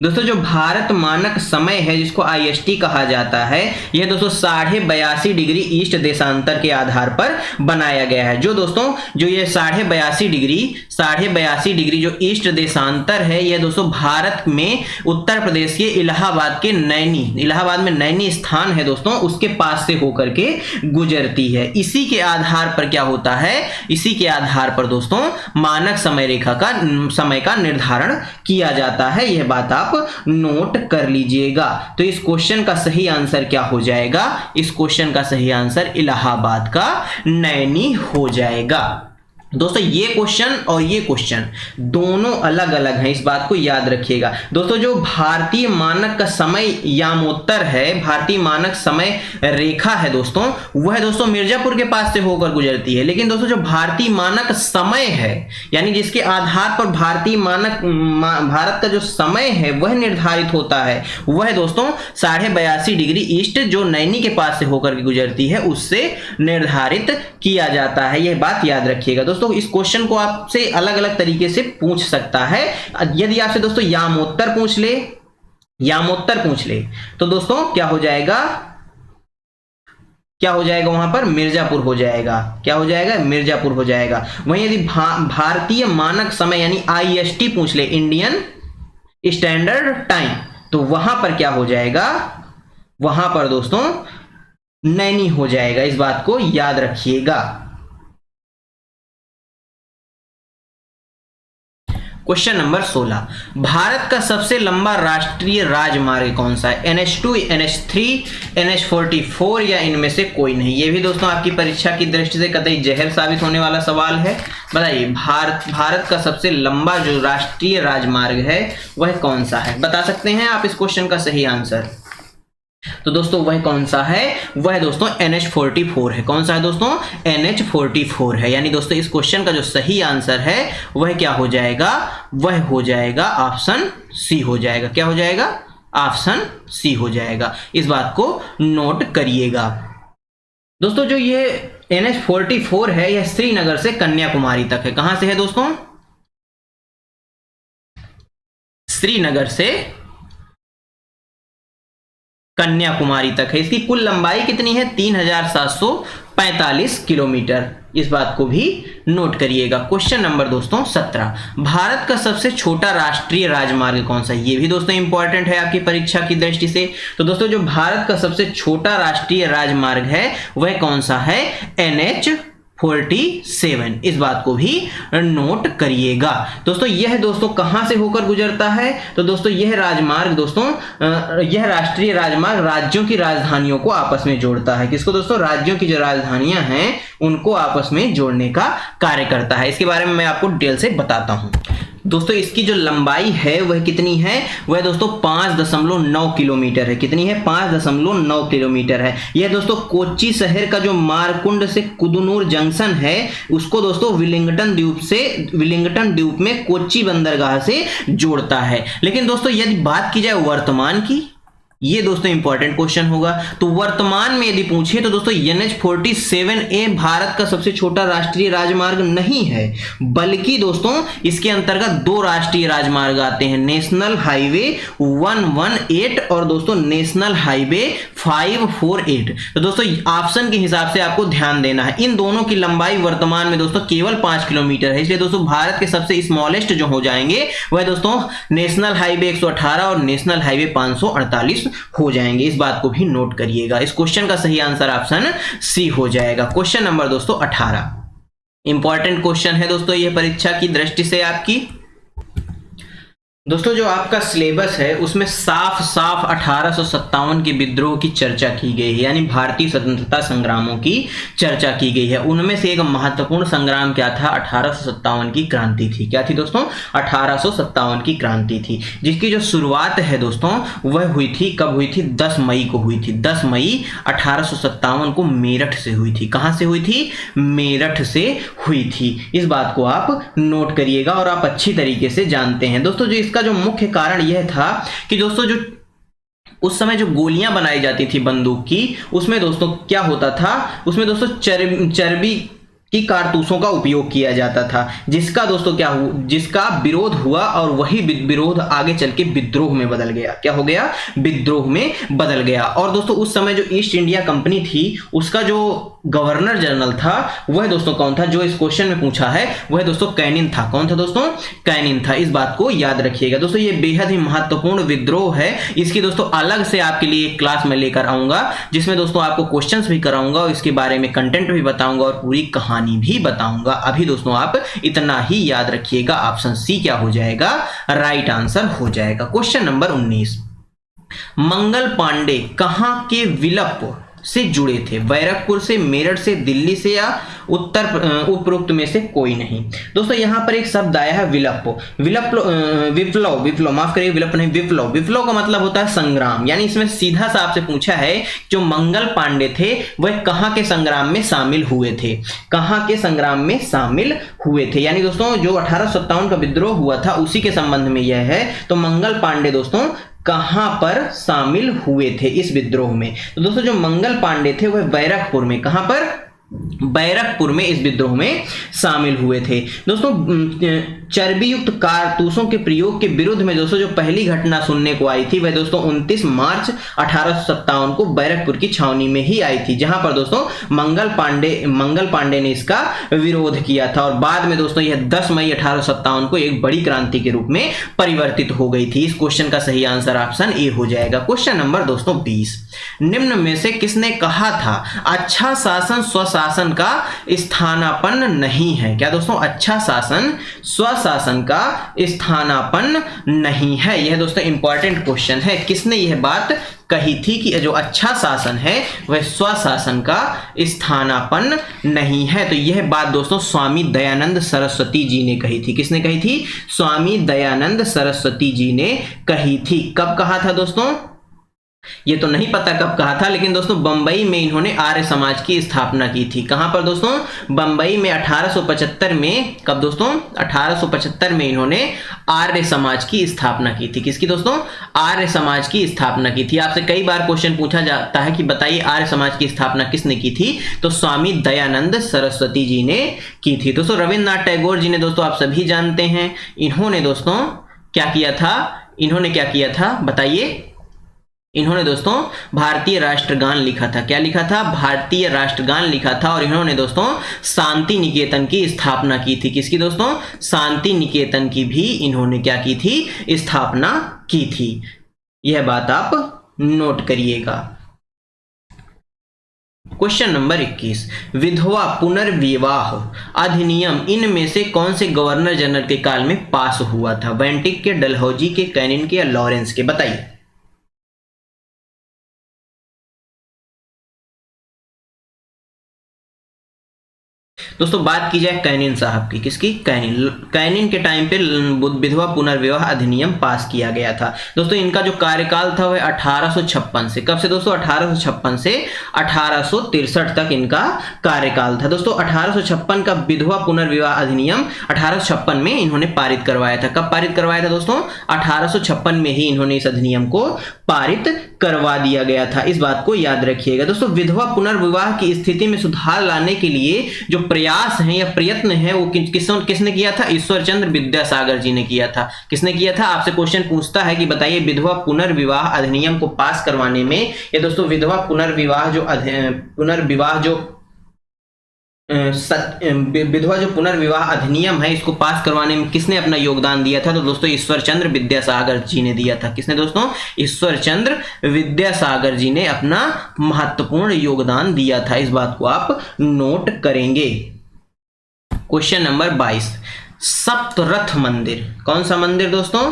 दोस्तों। जो भारत मानक समय है जिसको IST कहा जाता है, यह दोस्तों 82.5 डिग्री ईस्ट देशांतर के आधार पर बनाया गया है। जो दोस्तों जो ये 82.5 डिग्री जो ईस्ट देशांतर है, यह दोस्तों भारत में उत्तर प्रदेश के इलाहाबाद में नैनी स्थान है दोस्तों, उसके पास से होकर के गुजरती है। इसी के आधार पर क्या होता है? इसी के आधार पर दोस्तों मानक समय रेखा का समय का निर्धारण किया जाता है। यह बात आप नोट कर लीजिएगा। तो इस क्वेश्चन का सही आंसर क्या हो जाएगा? इस क्वेश्चन का सही आंसर इलाहाबाद का नैनी हो जाएगा। दोस्तों ये क्वेश्चन और ये क्वेश्चन दोनों अलग अलग हैं, इस बात को याद रखिएगा। दोस्तों जो भारतीय मानक का समय यामोत्तर है, भारतीय मानक समय रेखा है दोस्तों, वह दोस्तों मिर्जापुर के पास से होकर गुजरती है। लेकिन दोस्तों जो भारतीय मानक समय है, यानी जिसके आधार पर भारत का जो समय है वह निर्धारित होता है, वह दोस्तों 82.5 डिग्री ईस्ट जो नैनी के पास से होकर के गुजरती है, उससे निर्धारित किया जाता है। यह बात याद रखिएगा दोस्तों। इस क्वेश्चन को आपसे अलग अलग तरीके से पूछ सकता है। यदि आपसे दोस्तों यामोत्तर पूछ ले तो दोस्तों क्या हो जाएगा? वहां पर मिर्जापुर हो जाएगा। क्या हो जाएगा? मिर्जापुर हो जाएगा। वहीं यदि भारतीय मानक समय यानी IST पूछ ले, इंडियन स्टैंडर्ड टाइम, तो वहां पर क्या हो जाएगा? वहां पर दोस्तों नैनी हो जाएगा। इस बात को याद रखिएगा। क्वेश्चन नंबर 16, भारत का सबसे लंबा राष्ट्रीय राजमार्ग कौन सा है? NH2, NH3, NH44 या इनमें से कोई नहीं? ये भी दोस्तों आपकी परीक्षा की दृष्टि से कतई जहर साबित होने वाला सवाल है। बताइए भारत का सबसे लंबा जो राष्ट्रीय राजमार्ग है वह कौन सा है? बता सकते हैं आप इस क्वेश्चन का सही आंसर? तो दोस्तों वह कौन सा है? वह दोस्तों NH44 है। कौन सा है दोस्तों? NH44 है। यानी दोस्तों इस क्वेश्चन का जो सही आंसर है वह क्या हो जाएगा? वह हो जाएगा ऑप्शन सी हो जाएगा। क्या हो जाएगा? ऑप्शन सी हो जाएगा। इस बात को नोट करिएगा। दोस्तों जो ये NH44 है यह श्रीनगर से कन्याकुमारी तक है। कहां से है दोस्तों? श्रीनगर से कन्याकुमारी तक है। इसकी कुल लंबाई कितनी है? 3745 किलोमीटर। इस बात को भी नोट करिएगा। क्वेश्चन नंबर दोस्तों 17, भारत का सबसे छोटा राष्ट्रीय राजमार्ग कौन सा है? ये भी दोस्तों इंपॉर्टेंट है आपकी परीक्षा की दृष्टि से। तो दोस्तों जो भारत का सबसे छोटा राष्ट्रीय राजमार्ग है वह कौन सा है? NH47। इस बात को भी नोट करिएगा। दोस्तों यह दोस्तों कहां से होकर गुजरता है? तो दोस्तों यह राष्ट्रीय राजमार्ग राज्यों की राजधानियों को आपस में जोड़ता है। किसको दोस्तों? राज्यों की जो राजधानियां हैं उनको आपस में जोड़ने का कार्य करता है। इसके बारे में मैं आपको डिटेल से बताता हूं। दोस्तों इसकी जो लंबाई है वह कितनी है? वह दोस्तों 5.9 किलोमीटर है। कितनी है? 5.9 किलोमीटर है। यह दोस्तों कोच्चि शहर का जो मारकुंड से कुदनूर जंक्शन है उसको दोस्तों विलिंगटन द्वीप में कोच्चि बंदरगाह से जोड़ता है। लेकिन दोस्तों यदि बात की जाए वर्तमान की, ये दोस्तों इंपॉर्टेंट क्वेश्चन होगा। तो वर्तमान में यदि पूछे तो दोस्तों NH47A भारत का सबसे छोटा राष्ट्रीय राजमार्ग नहीं है, बल्कि दोस्तों इसके अंतर्गत 2 राष्ट्रीय राजमार्ग आते हैं, नेशनल हाईवे 118 और दोस्तों नेशनल हाईवे 548। तो दोस्तों ऑप्शन के हिसाब से आपको ध्यान देना है। इन दोनों की लंबाई वर्तमान में दोस्तों केवल 5 किलोमीटर है। इसलिए दोस्तों भारत के सबसे स्मॉलेस्ट जो हो जाएंगे वह दोस्तों नेशनल हाईवे 118 और नेशनल हाईवे 548 हो जाएंगे। इस बात को भी नोट करिएगा। इस क्वेश्चन का सही आंसर ऑप्शन सी हो जाएगा। क्वेश्चन नंबर दोस्तों 18, इंपॉर्टेंट क्वेश्चन है दोस्तों ये परीक्षा की दृष्टि से आपकी। दोस्तों जो आपका सिलेबस है उसमें साफ साफ 1857 के विद्रोह की चर्चा की गई है, यानी भारतीय स्वतंत्रता संग्रामों की चर्चा की गई है। उनमें से एक महत्वपूर्ण संग्राम क्या था? 1857 की क्रांति थी। क्या थी दोस्तों? 1857 की क्रांति थी, जिसकी जो शुरुआत है दोस्तों वह हुई थी, कब हुई थी? 10 मई को हुई थी। 10 मई 1857 को मेरठ से हुई थी। कहां से हुई थी? मेरठ से हुई थी। इस बात को आप नोट करिएगा और आप अच्छी तरीके से जानते हैं। दोस्तों जो इसका जो मुख्य कारण यह था कि दोस्तों जो उस समय जो गोलियां बनाई जाती थी बंदूक की, उसमें दोस्तों क्या होता था? उसमें दोस्तों चर्बी की कारतूसों का उपयोग किया जाता था, जिसका दोस्तों जिसका विरोध हुआ और वही विरोध आगे चल के विद्रोह में बदल गया। क्या हो गया? विद्रोह में बदल गया। और दोस्तों उस समय जो ईस्ट इंडिया कंपनी थी उसका जो गवर्नर जनरल था वह दोस्तों कौन था? जो इस क्वेश्चन में पूछा है वह दोस्तों कैनिन था। कौन था दोस्तों? कैनिन था। इस बात को याद रखिएगा। दोस्तों ये बेहद ही महत्वपूर्ण विद्रोह है। इसकी दोस्तों अलग से आपके लिए एक क्लास में लेकर आऊंगा, जिसमें दोस्तों आपको क्वेश्चंस भी कराऊंगा और इसके बारे में कंटेंट भी बताऊंगा और पूरी कहानी भी बताऊंगा। अभी दोस्तों आप इतना ही याद रखिएगा, ऑप्शन सी क्या हो जाएगा? राइट आंसर हो जाएगा। क्वेश्चन नंबर 19, मंगल पांडे कहां के विलप से जुड़े थे? बैरकपुर से, मेरठ से, दिल्ली से या उपरोक्त में से कोई नहीं। दोस्तों यहां पर एक शब्द आया है विप्लव। माफ करिए, विप्लव नहीं, विप्लव। विप्लव का मतलब होता है संग्राम, यानी इसमें सीधा सा आपसे पूछा है जो मंगल पांडे थे वह कहां के संग्राम में शामिल हुए थे? कहां के संग्राम में शामिल हुए थे? यानी दोस्तों जो 1857 का विद्रोह हुआ था उसी के संबंध में यह है। तो मंगल पांडे दोस्तों कहां पर शामिल हुए थे इस विद्रोह में? तो दोस्तों जो मंगल पांडे थे वह बैरकपुर में, कहां पर? बैरकपुर में इस विद्रोह में शामिल हुए थे। दोस्तों चर्बी युक्त कारतूसों के प्रयोग के विरुद्ध में दोस्तों जो पहली घटना सुनने को आई थी वह दोस्तों 29 मार्च 1857 को बैरकपुर की छावनी में ही आई थी, जहां पर दोस्तों मंगल पांडे ने इसका विरोध किया था। और बाद में दोस्तों यह 10 मई 1857 को एक बड़ी क्रांति के रूप में परिवर्तित हो गई थी। इस क्वेश्चन का सही आंसर ऑप्शन ए हो जाएगा। क्वेश्चन नंबर दोस्तों 20, निम्न में से किसने कहा था अच्छा शासन स्वशासन का स्थानापन्न नहीं है? क्या दोस्तों? अच्छा शासन स्वशासन का स्थानापन्न नहीं है। यह दोस्तों इंपॉर्टेंट क्वेश्चन है। किसने यह बात कही थी कि जो अच्छा शासन है वह स्वशासन का स्थानापन्न नहीं है? तो यह बात दोस्तों स्वामी दयानंद सरस्वती जी ने कही थी। किसने कही थी? स्वामी दयानंद सरस्वती जी ने कही थी। कब कहा था दोस्तों? ये तो नहीं पता कब कहा था, लेकिन दोस्तों बंबई में इन्होंने आर्य समाज की स्थापना की थी। कहां पर दोस्तों? बंबई में 1875 में। कब दोस्तों? 1875 में इन्होंने आर्य समाज की स्थापना की थी। किसकी दोस्तों? आर्य समाज की स्थापना की थी। आपसे कई बार क्वेश्चन पूछा जाता है कि बताइए आर्य समाज की स्थापना किसने की थी? तो स्वामी दयानंद सरस्वती जी ने की थी। दोस्तों रविन्द्रनाथ टैगोर जी ने दोस्तों आप सभी जानते हैं, इन्होंने दोस्तों क्या किया था? इन्होंने क्या किया था बताइए? इन्होंने दोस्तों भारतीय राष्ट्रगान लिखा था। क्या लिखा था? भारतीय राष्ट्रगान लिखा था। और इन्होंने दोस्तों शांति निकेतन की स्थापना की थी। किसकी दोस्तों? शांति निकेतन की भी इन्होंने क्या की थी? स्थापना की थी। यह बात आप नोट करिएगा। क्वेश्चन नंबर 21, विधवा पुनर्विवाह अधिनियम इनमें से कौन से गवर्नर जनरल के काल में पास हुआ था? बेंटिक के, डलहौजी के, कैनिन के या लॉरेंस के? बताइए। दोस्तों बात की जाए कैनिन साहब की। किसकी? कैनिन के टाइम पे विधवा पुनर्विवाह अधिनियम पास किया गया था। दोस्तों इनका जो कार्यकाल था वह 1856 से, कब से दोस्तों? 1856 से 1863 तक इनका कार्यकाल था। दोस्तों 1856 का विधवा पुनर्विवाह अधिनियम 1856 में इन्होंने पारित करवाया था। कब पारित करवाया था दोस्तों? 1856 में ही इन्होंने इस अधिनियम को पारित करवा दिया गया था। इस बात को याद रखिएगा। दोस्तों विधवा पुनर्विवाह की स्थिति में सुधार लाने के लिए जो प्रयास है या प्रयत्न है वो किसने किया था? ईश्वर चंद्र विद्यासागर जी ने किया था। किसने किया था? आपसे क्वेश्चन पूछता है कि बताइए विधवा पुनर्विवाह अधिनियम को पास करवाने में, ये दोस्तों विधवा पुनर्विवाह जो विधवा जो पुनर्विवाह अधिनियम है इसको पास करवाने में किसने अपना योगदान दिया था? तो दोस्तों ईश्वर चंद्र विद्यासागर जी ने दिया था। किसने दोस्तों? ईश्वर चंद्र विद्यासागर जी ने अपना महत्वपूर्ण योगदान दिया था। इस बात को आप नोट करेंगे। क्वेश्चन नंबर 22, सप्तरथ मंदिर, कौन सा मंदिर दोस्तों?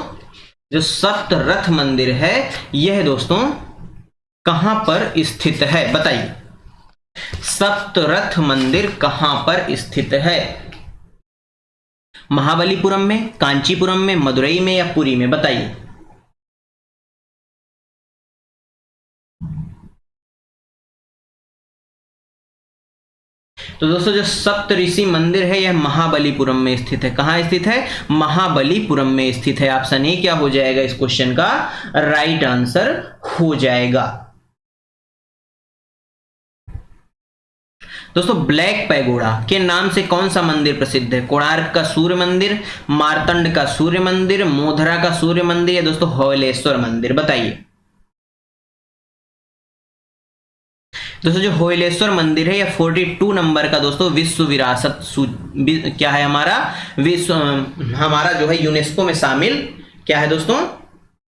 जो सप्तरथ मंदिर है यह दोस्तों कहां पर स्थित है? बताइए, सप्तरथ मंदिर कहां पर स्थित है? महाबलीपुरम में, कांचीपुरम में, मदुरई में या पुरी में? बताइए। तो दोस्तों जो सप्तऋषि मंदिर है यह महाबलीपुरम में स्थित है। कहां स्थित है? महाबलीपुरम में स्थित है। ऑप्शन ए क्या हो जाएगा इस क्वेश्चन का राइट आंसर हो जाएगा। दोस्तों ब्लैक पैगोडा के नाम से कौन सा मंदिर प्रसिद्ध है? कोणार्क का सूर्य मंदिर, मार्तंड का सूर्य मंदिर, मोधरा का सूर्य मंदिर या दोस्तों होयलेश्वर मंदिर? बताइए। दोस्तों जो होयलेश्वर मंदिर है यह 42 नंबर का दोस्तों विश्व विरासत क्या है हमारा? हमारा जो है यूनेस्को में शामिल क्या है दोस्तों?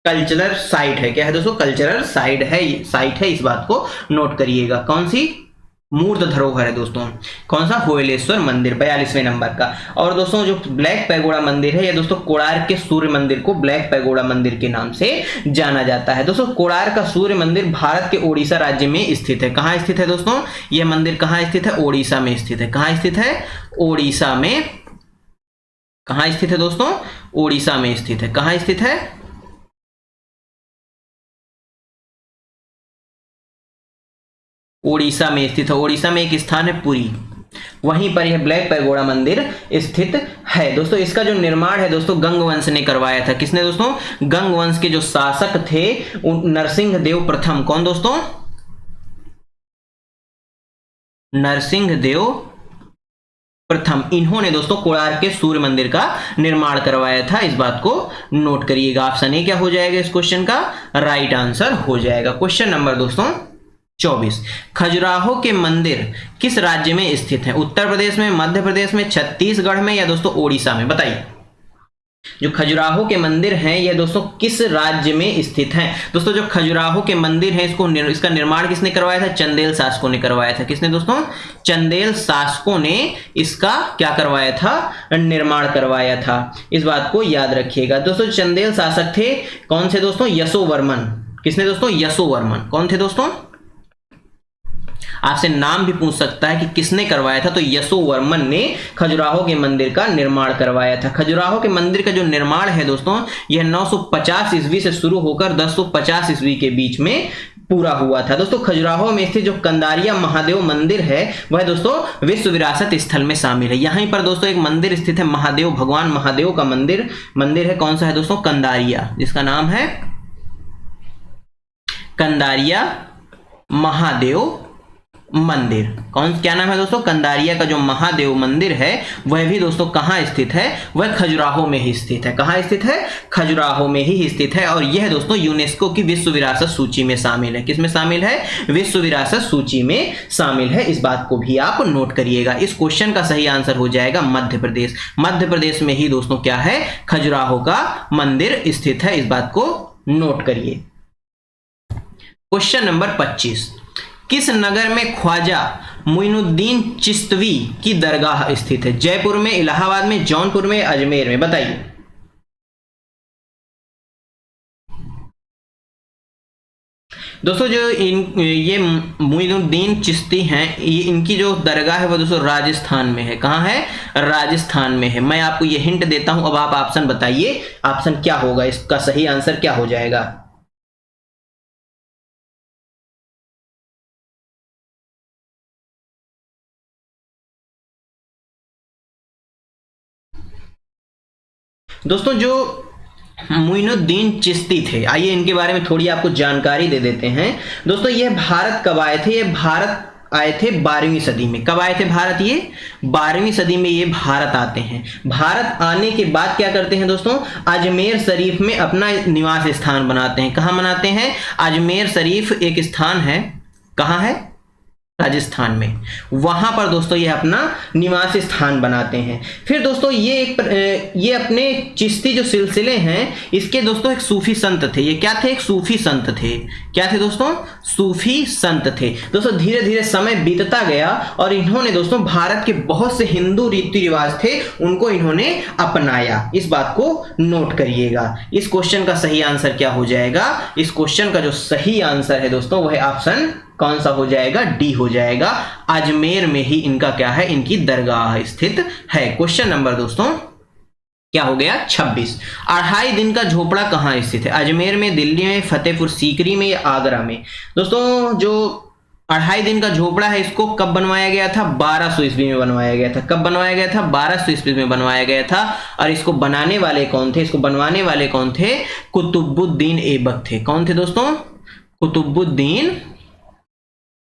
कल्चरल साइट है। क्या है दोस्तों? कल्चरल साइट है। इस बात को नोट करिएगा। कौन सी? मूर्त धरोहर है दोस्तों। कौन सा? होयलेश्वर मंदिर 42वें नंबर का। और दोस्तों जो ब्लैक पैगोडा मंदिर है यह दोस्तों कोणार्क के सूर्य मंदिर को ब्लैक पैगोडा मंदिर के नाम से जाना जाता है। दोस्तों कोणार्क का सूर्य मंदिर भारत के ओडिशा राज्य में स्थित है। कहां स्थित है दोस्तों? यह मंदिर कहां स्थित है? ओडिशा में स्थित है। कहां स्थित है? ओडिशा में। कहां स्थित है दोस्तों? ओडिशा में स्थित है। कहां स्थित है? ओडिशा में स्थित है। ओडिशा में एक स्थान है पुरी, वहीं पर यह ब्लैक पैगोडा मंदिर स्थित है। दोस्तों इसका जो निर्माण है दोस्तों गंग वंश ने करवाया था। किसने दोस्तों? गंग वंश के जो शासक थे नरसिंह देव प्रथम। कौन दोस्तों? नरसिंह देव प्रथम। इन्होंने दोस्तों कोणार्क के सूर्य मंदिर का निर्माण करवाया था। इस बात को नोट करिएगा। ऑप्शन ए क्या हो जाएगा इस क्वेश्चन का राइट आंसर हो जाएगा। क्वेश्चन नंबर दोस्तों 24, खजुराहो के मंदिर किस राज्य में स्थित है? उत्तर प्रदेश में, मध्य प्रदेश में, छत्तीसगढ़ में या दोस्तों ओडिशा में? बताइए। जो खजुराहो के मंदिर हैं यह दोस्तों किस राज्य में स्थित हैं? दोस्तों जो खजुराहो के मंदिर हैं इसका निर्माण किसने करवाया था? चंदेल शासकों ने करवाया था। किसने दोस्तों? चंदेल शासकों ने इसका क्या करवाया था? निर्माण करवाया था। इस बात को याद रखिएगा। दोस्तों चंदेल शासक थे कौन से दोस्तों? यशोवर्मन। किसने दोस्तों? यशोवर्मन। कौन थे दोस्तों? आपसे नाम भी पूछ सकता है कि किसने करवाया था, तो यशोवर्मन ने खजुराहो के मंदिर का निर्माण करवाया था। खजुराहो के मंदिर का जो निर्माण है दोस्तों यह 950 ईस्वी से शुरू होकर 1050 ईस्वी के बीच में पूरा हुआ था। दोस्तों खजुराहो में स्थित जो कंदारिया महादेव मंदिर है वह दोस्तों विश्व विरासत स्थल में शामिल है। यहीं पर दोस्तों एक मंदिर स्थित है महादेव, भगवान महादेव का मंदिर है। कौन सा है दोस्तों? कंदारिया, जिसका नाम है कंदारिया महादेव मंदिर। क्या नाम है दोस्तों? कंदारिया का जो महादेव मंदिर है वह भी दोस्तों कहां स्थित है? वह खजुराहो में ही स्थित है। कहां स्थित है? खजुराहो में ही स्थित है। और यह दोस्तों यूनेस्को की विश्व विरासत सूची में शामिल है। किसमें शामिल है? विश्व विरासत सूची में शामिल है। इस बात को भी आप नोट करिएगा। इस क्वेश्चन का सही आंसर हो जाएगा मध्य प्रदेश। मध्य प्रदेश में ही दोस्तों क्या है? खजुराहो का मंदिर स्थित है। इस बात को नोट करिए। क्वेश्चन नंबर 25, किस नगर में ख्वाजा मोइनुद्दीन चिश्ती की दरगाह स्थित है? जयपुर में, इलाहाबाद में, जौनपुर में, अजमेर में? बताइए। दोस्तों जो ये मोइनुद्दीन चिश्ती हैं इनकी जो दरगाह है वो दोस्तों राजस्थान में है। कहाँ है? राजस्थान में है। मैं आपको ये हिंट देता हूं, अब आप ऑप्शन बताइए। ऑप्शन क्या होगा? इसका सही आंसर क्या हो जाएगा? दोस्तों जो मोइनुद्दीन चिश्ती थे, आइए इनके बारे में थोड़ी आपको जानकारी दे देते हैं। दोस्तों ये भारत कब आए थे? ये भारत आए थे 12वीं सदी में। कब आए थे भारत? ये 12वीं सदी में ये भारत आते हैं। भारत आने के बाद क्या करते हैं दोस्तों? अजमेर शरीफ में अपना निवास स्थान बनाते हैं। कहाँ बनाते हैं? अजमेर शरीफ एक स्थान है। कहाँ है? राजस्थान में, वहां पर दोस्तों ये अपना निवास स्थान बनाते हैं। फिर दोस्तों ये अपने चिश्ती जो सिलसिले हैं इसके दोस्तों एक सूफी संत थे। ये क्या थे? एक सूफी संत थे। क्या थे दोस्तों? सूफी संत थे। दोस्तों धीरे धीरे समय बीतता गया और इन्होंने दोस्तों भारत के बहुत से हिंदू रीति रिवाज थे उनको इन्होंने अपनाया। इस बात को नोट करिएगा। इस क्वेश्चन का सही आंसर क्या हो जाएगा? इस क्वेश्चन का जो सही आंसर है दोस्तों वह ऑप्शन कौन सा हो जाएगा? डी हो जाएगा। अजमेर में ही इनका क्या है? इनकी दरगाह स्थित है। क्वेश्चन नंबर दोस्तों क्या हो गया? 26। 2.5 दिन का झोपड़ा कहाँ स्थित है? अजमेर में, दिल्ली में, फतेहपुर सीकरी में या आगरा में? दोस्तों जो 2.5 दिन का झोपड़ा है इसको कब बनवाया गया था? 1200 ईस्वी में बनवाया गया था। कब बनवाया गया था? 1200 ईस्वी में बनवाया गया था। और इसको बनाने वाले कौन थे? इसको बनवाने वाले कौन थे? कुतुबुद्दीन ऐबक थे। कौन थे दोस्तों? कुतुबुद्दीन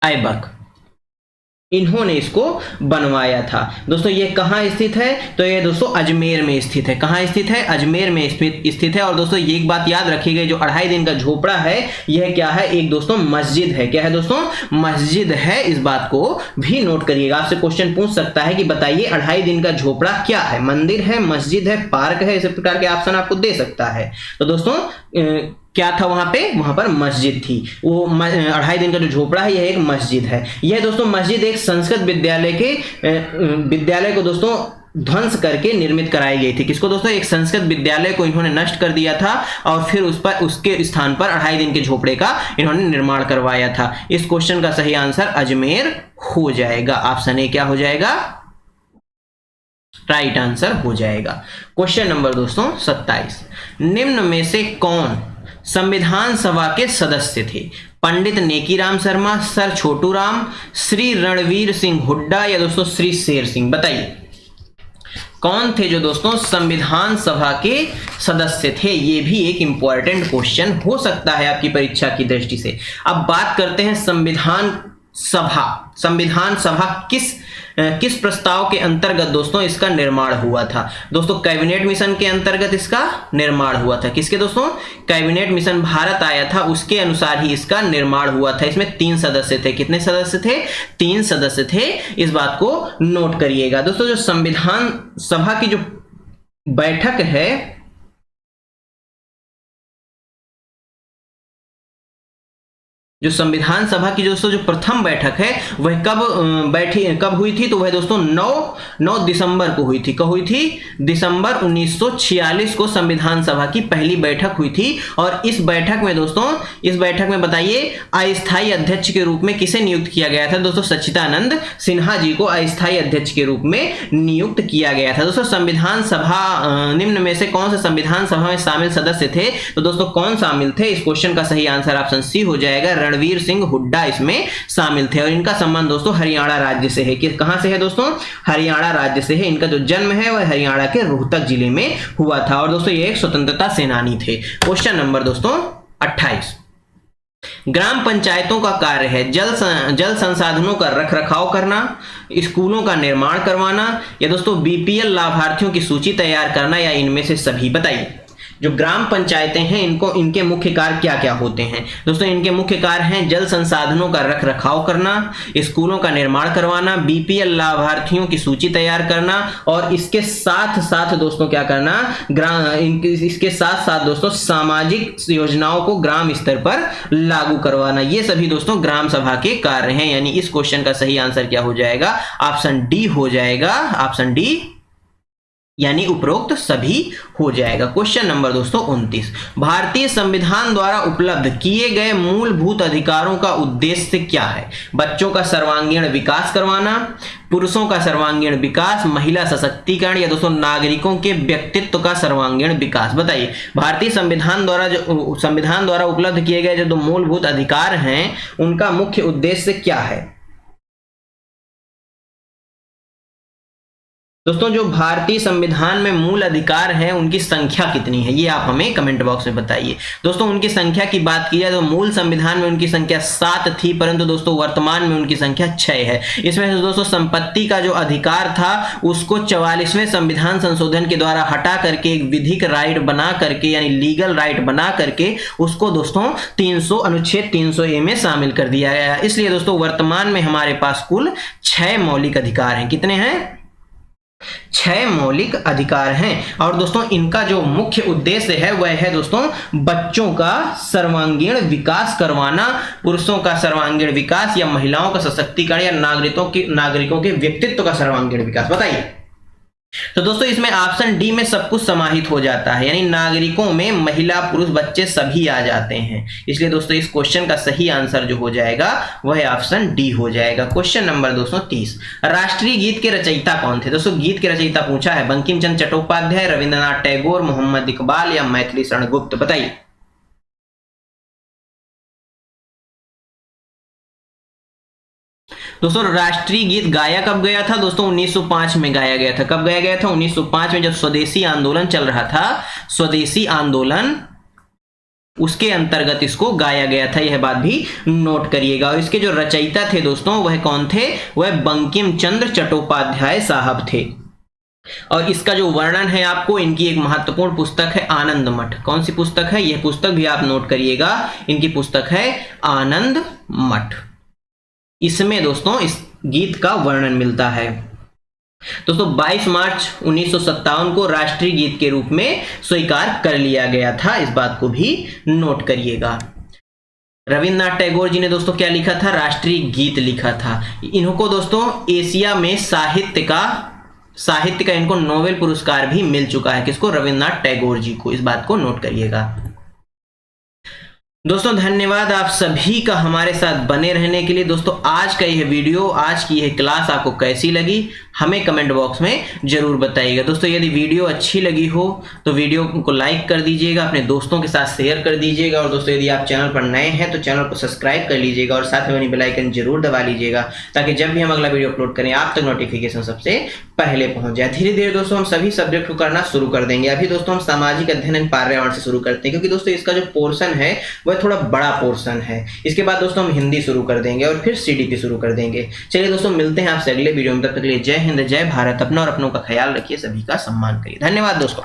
ऐबक, इन्होंने इसको बनवाया था। दोस्तों ये कहाँ स्थित है? तो ये दोस्तों अजमेर में स्थित है। कहाँ स्थित है? अजमेर में स्थित है। और दोस्तों ये एक बात याद रखिएगा, जो 2.5 दिन का झोपड़ा है यह क्या है? एक दोस्तों मस्जिद है। क्या है दोस्तों? मस्जिद है। इस बात को भी नोट करिएगा। आपसे क्वेश्चन पूछ सकता है कि बताइए 2.5 दिन का झोपड़ा क्या है? मंदिर है, मस्जिद है, पार्क है, इस प्रकार के ऑप्शन आपको दे सकता है। तो दोस्तों क्या था वहां पे? वहां पर मस्जिद थी। वो 2.5 दिन का जो झोपड़ा है यह एक मस्जिद है। यह दोस्तों मस्जिद एक संस्कृत विद्यालय को दोस्तों ध्वंस करके निर्मित कराई गई थी। किसको दोस्तों? एक संस्कृत विद्यालय को इन्होंने नष्ट कर दिया था और फिर उसके स्थान पर 2.5 दिन के झोपड़े का इन्होंने निर्माण करवाया था। इस क्वेश्चन का सही आंसर अजमेर हो जाएगा। ऑप्शन ए क्या हो जाएगा? राइट आंसर हो जाएगा। क्वेश्चन नंबर दोस्तों 27। निम्न में से कौन संविधान सभा के सदस्य थे? पंडित नेकीराम शर्मा, सर छोटू राम, श्री रणवीर सिंह हुड्डा या दोस्तों श्री शेर सिंह? बताइए कौन थे जो दोस्तों संविधान सभा के सदस्य थे? ये भी एक इंपॉर्टेंट क्वेश्चन हो सकता है आपकी परीक्षा की दृष्टि से। अब बात करते हैं संविधान सभा किस प्रस्ताव के अंतर्गत दोस्तों इसका निर्माण हुआ था? दोस्तों कैबिनेट मिशन के अंतर्गत इसका निर्माण हुआ था। किसके दोस्तों? कैबिनेट मिशन भारत आया था उसके अनुसार ही इसका निर्माण हुआ था। इसमें 3 सदस्य थे। कितने सदस्य थे? 3 सदस्य थे। इस बात को नोट करिएगा। दोस्तों जो संविधान सभा की जो बैठक है, जो संविधान सभा की दोस्तों जो प्रथम बैठक है वह कब हुई थी? तो वह दोस्तों 9 दिसंबर को हुई थी। कब हुई थी? दिसंबर 1946 को संविधान सभा की पहली बैठक हुई थी। और इस बैठक में दोस्तों बताइए अस्थायी अध्यक्ष के रूप में किसे नियुक्त किया गया था? दोस्तों सच्चिदानंद सिन्हा जी को अस्थायी अध्यक्ष के रूप में नियुक्त किया गया था। दोस्तों संविधान सभा निम्न में से कौन से संविधान सभा में शामिल सदस्य थे? तो दोस्तों कौन शामिल थे? इस क्वेश्चन का सही आंसर ऑप्शन सी हो जाएगा। रणवीर सिंह हुड्डा इसमें शामिल थे। और इनका संबंध दोस्तों हरियाणा राज्य से है। कहां से है दोस्तों? हरियाणा राज्य से है। इनका जो जन्म है वह हरियाणा के रोहतक जिले में हुआ था। और दोस्तों ये एक स्वतंत्रता सेनानी थे। क्वेश्चन नंबर दोस्तों 28। ग्राम पंचायतों का कार्य है जल संसाधनों का रखरखाव करना, स्कूलों का निर्माण करवाना या दोस्तों बीपीएल लाभार्थियों की सूची तैयार करना या इनमें से सभी? बताइए जो ग्राम पंचायतें हैं इनके मुख्य कार्य क्या क्या होते हैं? दोस्तों इनके मुख्य कार्य हैं जल संसाधनों का रखरखाव करना, स्कूलों का निर्माण करवाना, बीपीएल लाभार्थियों की सूची तैयार करना और इसके साथ साथ दोस्तों क्या करना? इसके साथ साथ दोस्तों सामाजिक योजनाओं को ग्राम स्तर पर लागू करवाना। ये सभी दोस्तों ग्राम सभा के कार्य हैं। यानी इस क्वेश्चन का सही आंसर क्या हो जाएगा? ऑप्शन डी हो जाएगा। ऑप्शन डी यानी उपरोक्त सभी हो जाएगा। क्वेश्चन नंबर दोस्तों 29। भारतीय संविधान द्वारा उपलब्ध किए गए मूलभूत अधिकारों का उद्देश्य क्या है? बच्चों का सर्वांगीण विकास करवाना, पुरुषों का सर्वांगीण विकास, महिला सशक्तिकरण या दोस्तों नागरिकों के व्यक्तित्व का सर्वांगीण विकास? बताइए भारतीय संविधान द्वारा उपलब्ध किए गए जो मूलभूत अधिकार हैं उनका मुख्य उद्देश्य क्या है? दोस्तों जो भारतीय संविधान में मूल अधिकार हैं उनकी संख्या कितनी है, ये आप हमें कमेंट बॉक्स में बताइए। दोस्तों उनकी संख्या की बात की जाए तो मूल संविधान में उनकी संख्या 7 थी, परंतु दोस्तों वर्तमान में उनकी संख्या 6 है। इसमें से दोस्तों संपत्ति का जो अधिकार था उसको 44वें संविधान संशोधन के द्वारा हटा करके एक विधिक राइट बना करके यानी लीगल राइट बना करके उसको दोस्तों 300 अनुच्छेद 300A में शामिल कर दिया गया। इसलिए दोस्तों वर्तमान में हमारे पास कुल 6 मौलिक अधिकार हैं। कितने हैं? 6 मौलिक अधिकार हैं। और दोस्तों इनका जो मुख्य उद्देश्य है वह है दोस्तों बच्चों का सर्वांगीण विकास करवाना, पुरुषों का सर्वांगीण विकास या महिलाओं का सशक्तिकरण या नागरिकों के व्यक्तित्व का सर्वांगीण विकास। बताइए। तो दोस्तों इसमें ऑप्शन डी में सब कुछ समाहित हो जाता है, यानी नागरिकों में महिला पुरुष बच्चे सभी आ जाते हैं। इसलिए दोस्तों इस क्वेश्चन का सही आंसर जो हो जाएगा वह ऑप्शन डी हो जाएगा। क्वेश्चन नंबर दोस्तों 30, राष्ट्रीय गीत के रचयिता कौन थे? दोस्तों गीत के रचयिता पूछा है बंकिम चंद्र चट्टोपाध्याय, रविंद्रनाथ टैगोर, मोहम्मद इकबाल या मैथिली शरण गुप्त। बताइए। दोस्तों राष्ट्रीय गीत गाया कब गया था? दोस्तों 1905 में गाया गया था। कब गाया गया था? 1905 में, जब स्वदेशी आंदोलन चल रहा था। स्वदेशी आंदोलन उसके अंतर्गत इसको गाया गया था, यह बात भी नोट करिएगा। और इसके जो रचयिता थे दोस्तों वह कौन थे? वह बंकिम चंद्र चट्टोपाध्याय साहब थे। और इसका जो वर्णन है आपको, इनकी एक महत्वपूर्ण पुस्तक है आनंद मठ। कौन सी पुस्तक है? यह पुस्तक भी आप नोट करिएगा, इनकी पुस्तक है आनंद मठ। इसमें दोस्तों इस गीत का वर्णन मिलता है। दोस्तों 22 मार्च 1957 को राष्ट्रीय गीत के रूप में स्वीकार कर लिया गया था, इस बात को भी नोट करिएगा। रविंद्रनाथ टैगोर जी ने दोस्तों क्या लिखा था? राष्ट्रीय गीत लिखा था। इनको दोस्तों एशिया में साहित्य का इनको नोबेल पुरस्कार भी मिल चुका है। किसको? रविंद्रनाथ टैगोर जी को। इस बात को नोट करिएगा। दोस्तों धन्यवाद आप सभी का हमारे साथ बने रहने के लिए। दोस्तों आज का यह वीडियो, आज की यह क्लास आपको कैसी लगी हमें कमेंट बॉक्स में जरूर बताइएगा। दोस्तों यदि वीडियो अच्छी लगी हो तो वीडियो को लाइक कर दीजिएगा, अपने दोस्तों के साथ शेयर कर दीजिएगा। और दोस्तों यदि आप चैनल पर नए हैं तो चैनल को सब्सक्राइब कर लीजिएगा और साथ में बनी बेल आइकन जरूर दबा लीजिएगा, ताकि जब भी हम अगला वीडियो अपलोड करें आप तक नोटिफिकेशन सबसे पहले पहुंच जाए। धीरे धीरे दोस्तों हम सभी सब्जेक्ट को करना शुरू कर देंगे। अभी दोस्तों हम सामाजिक अध्ययन पर्यावरण से शुरू करते हैं, क्योंकि दोस्तों इसका जो पोर्शन है वह थोड़ा बड़ा पोर्शन है। इसके बाद दोस्तों हम हिंदी शुरू कर देंगे और फिर सीडीपी शुरू कर देंगे। चलिए दोस्तों मिलते हैं आपसे अगले वीडियो में, तब तक के लिए जय हिंद, जय भारत। अपना और अपनों का ख्याल रखिए, सभी का सम्मान करिए। धन्यवाद दोस्तों।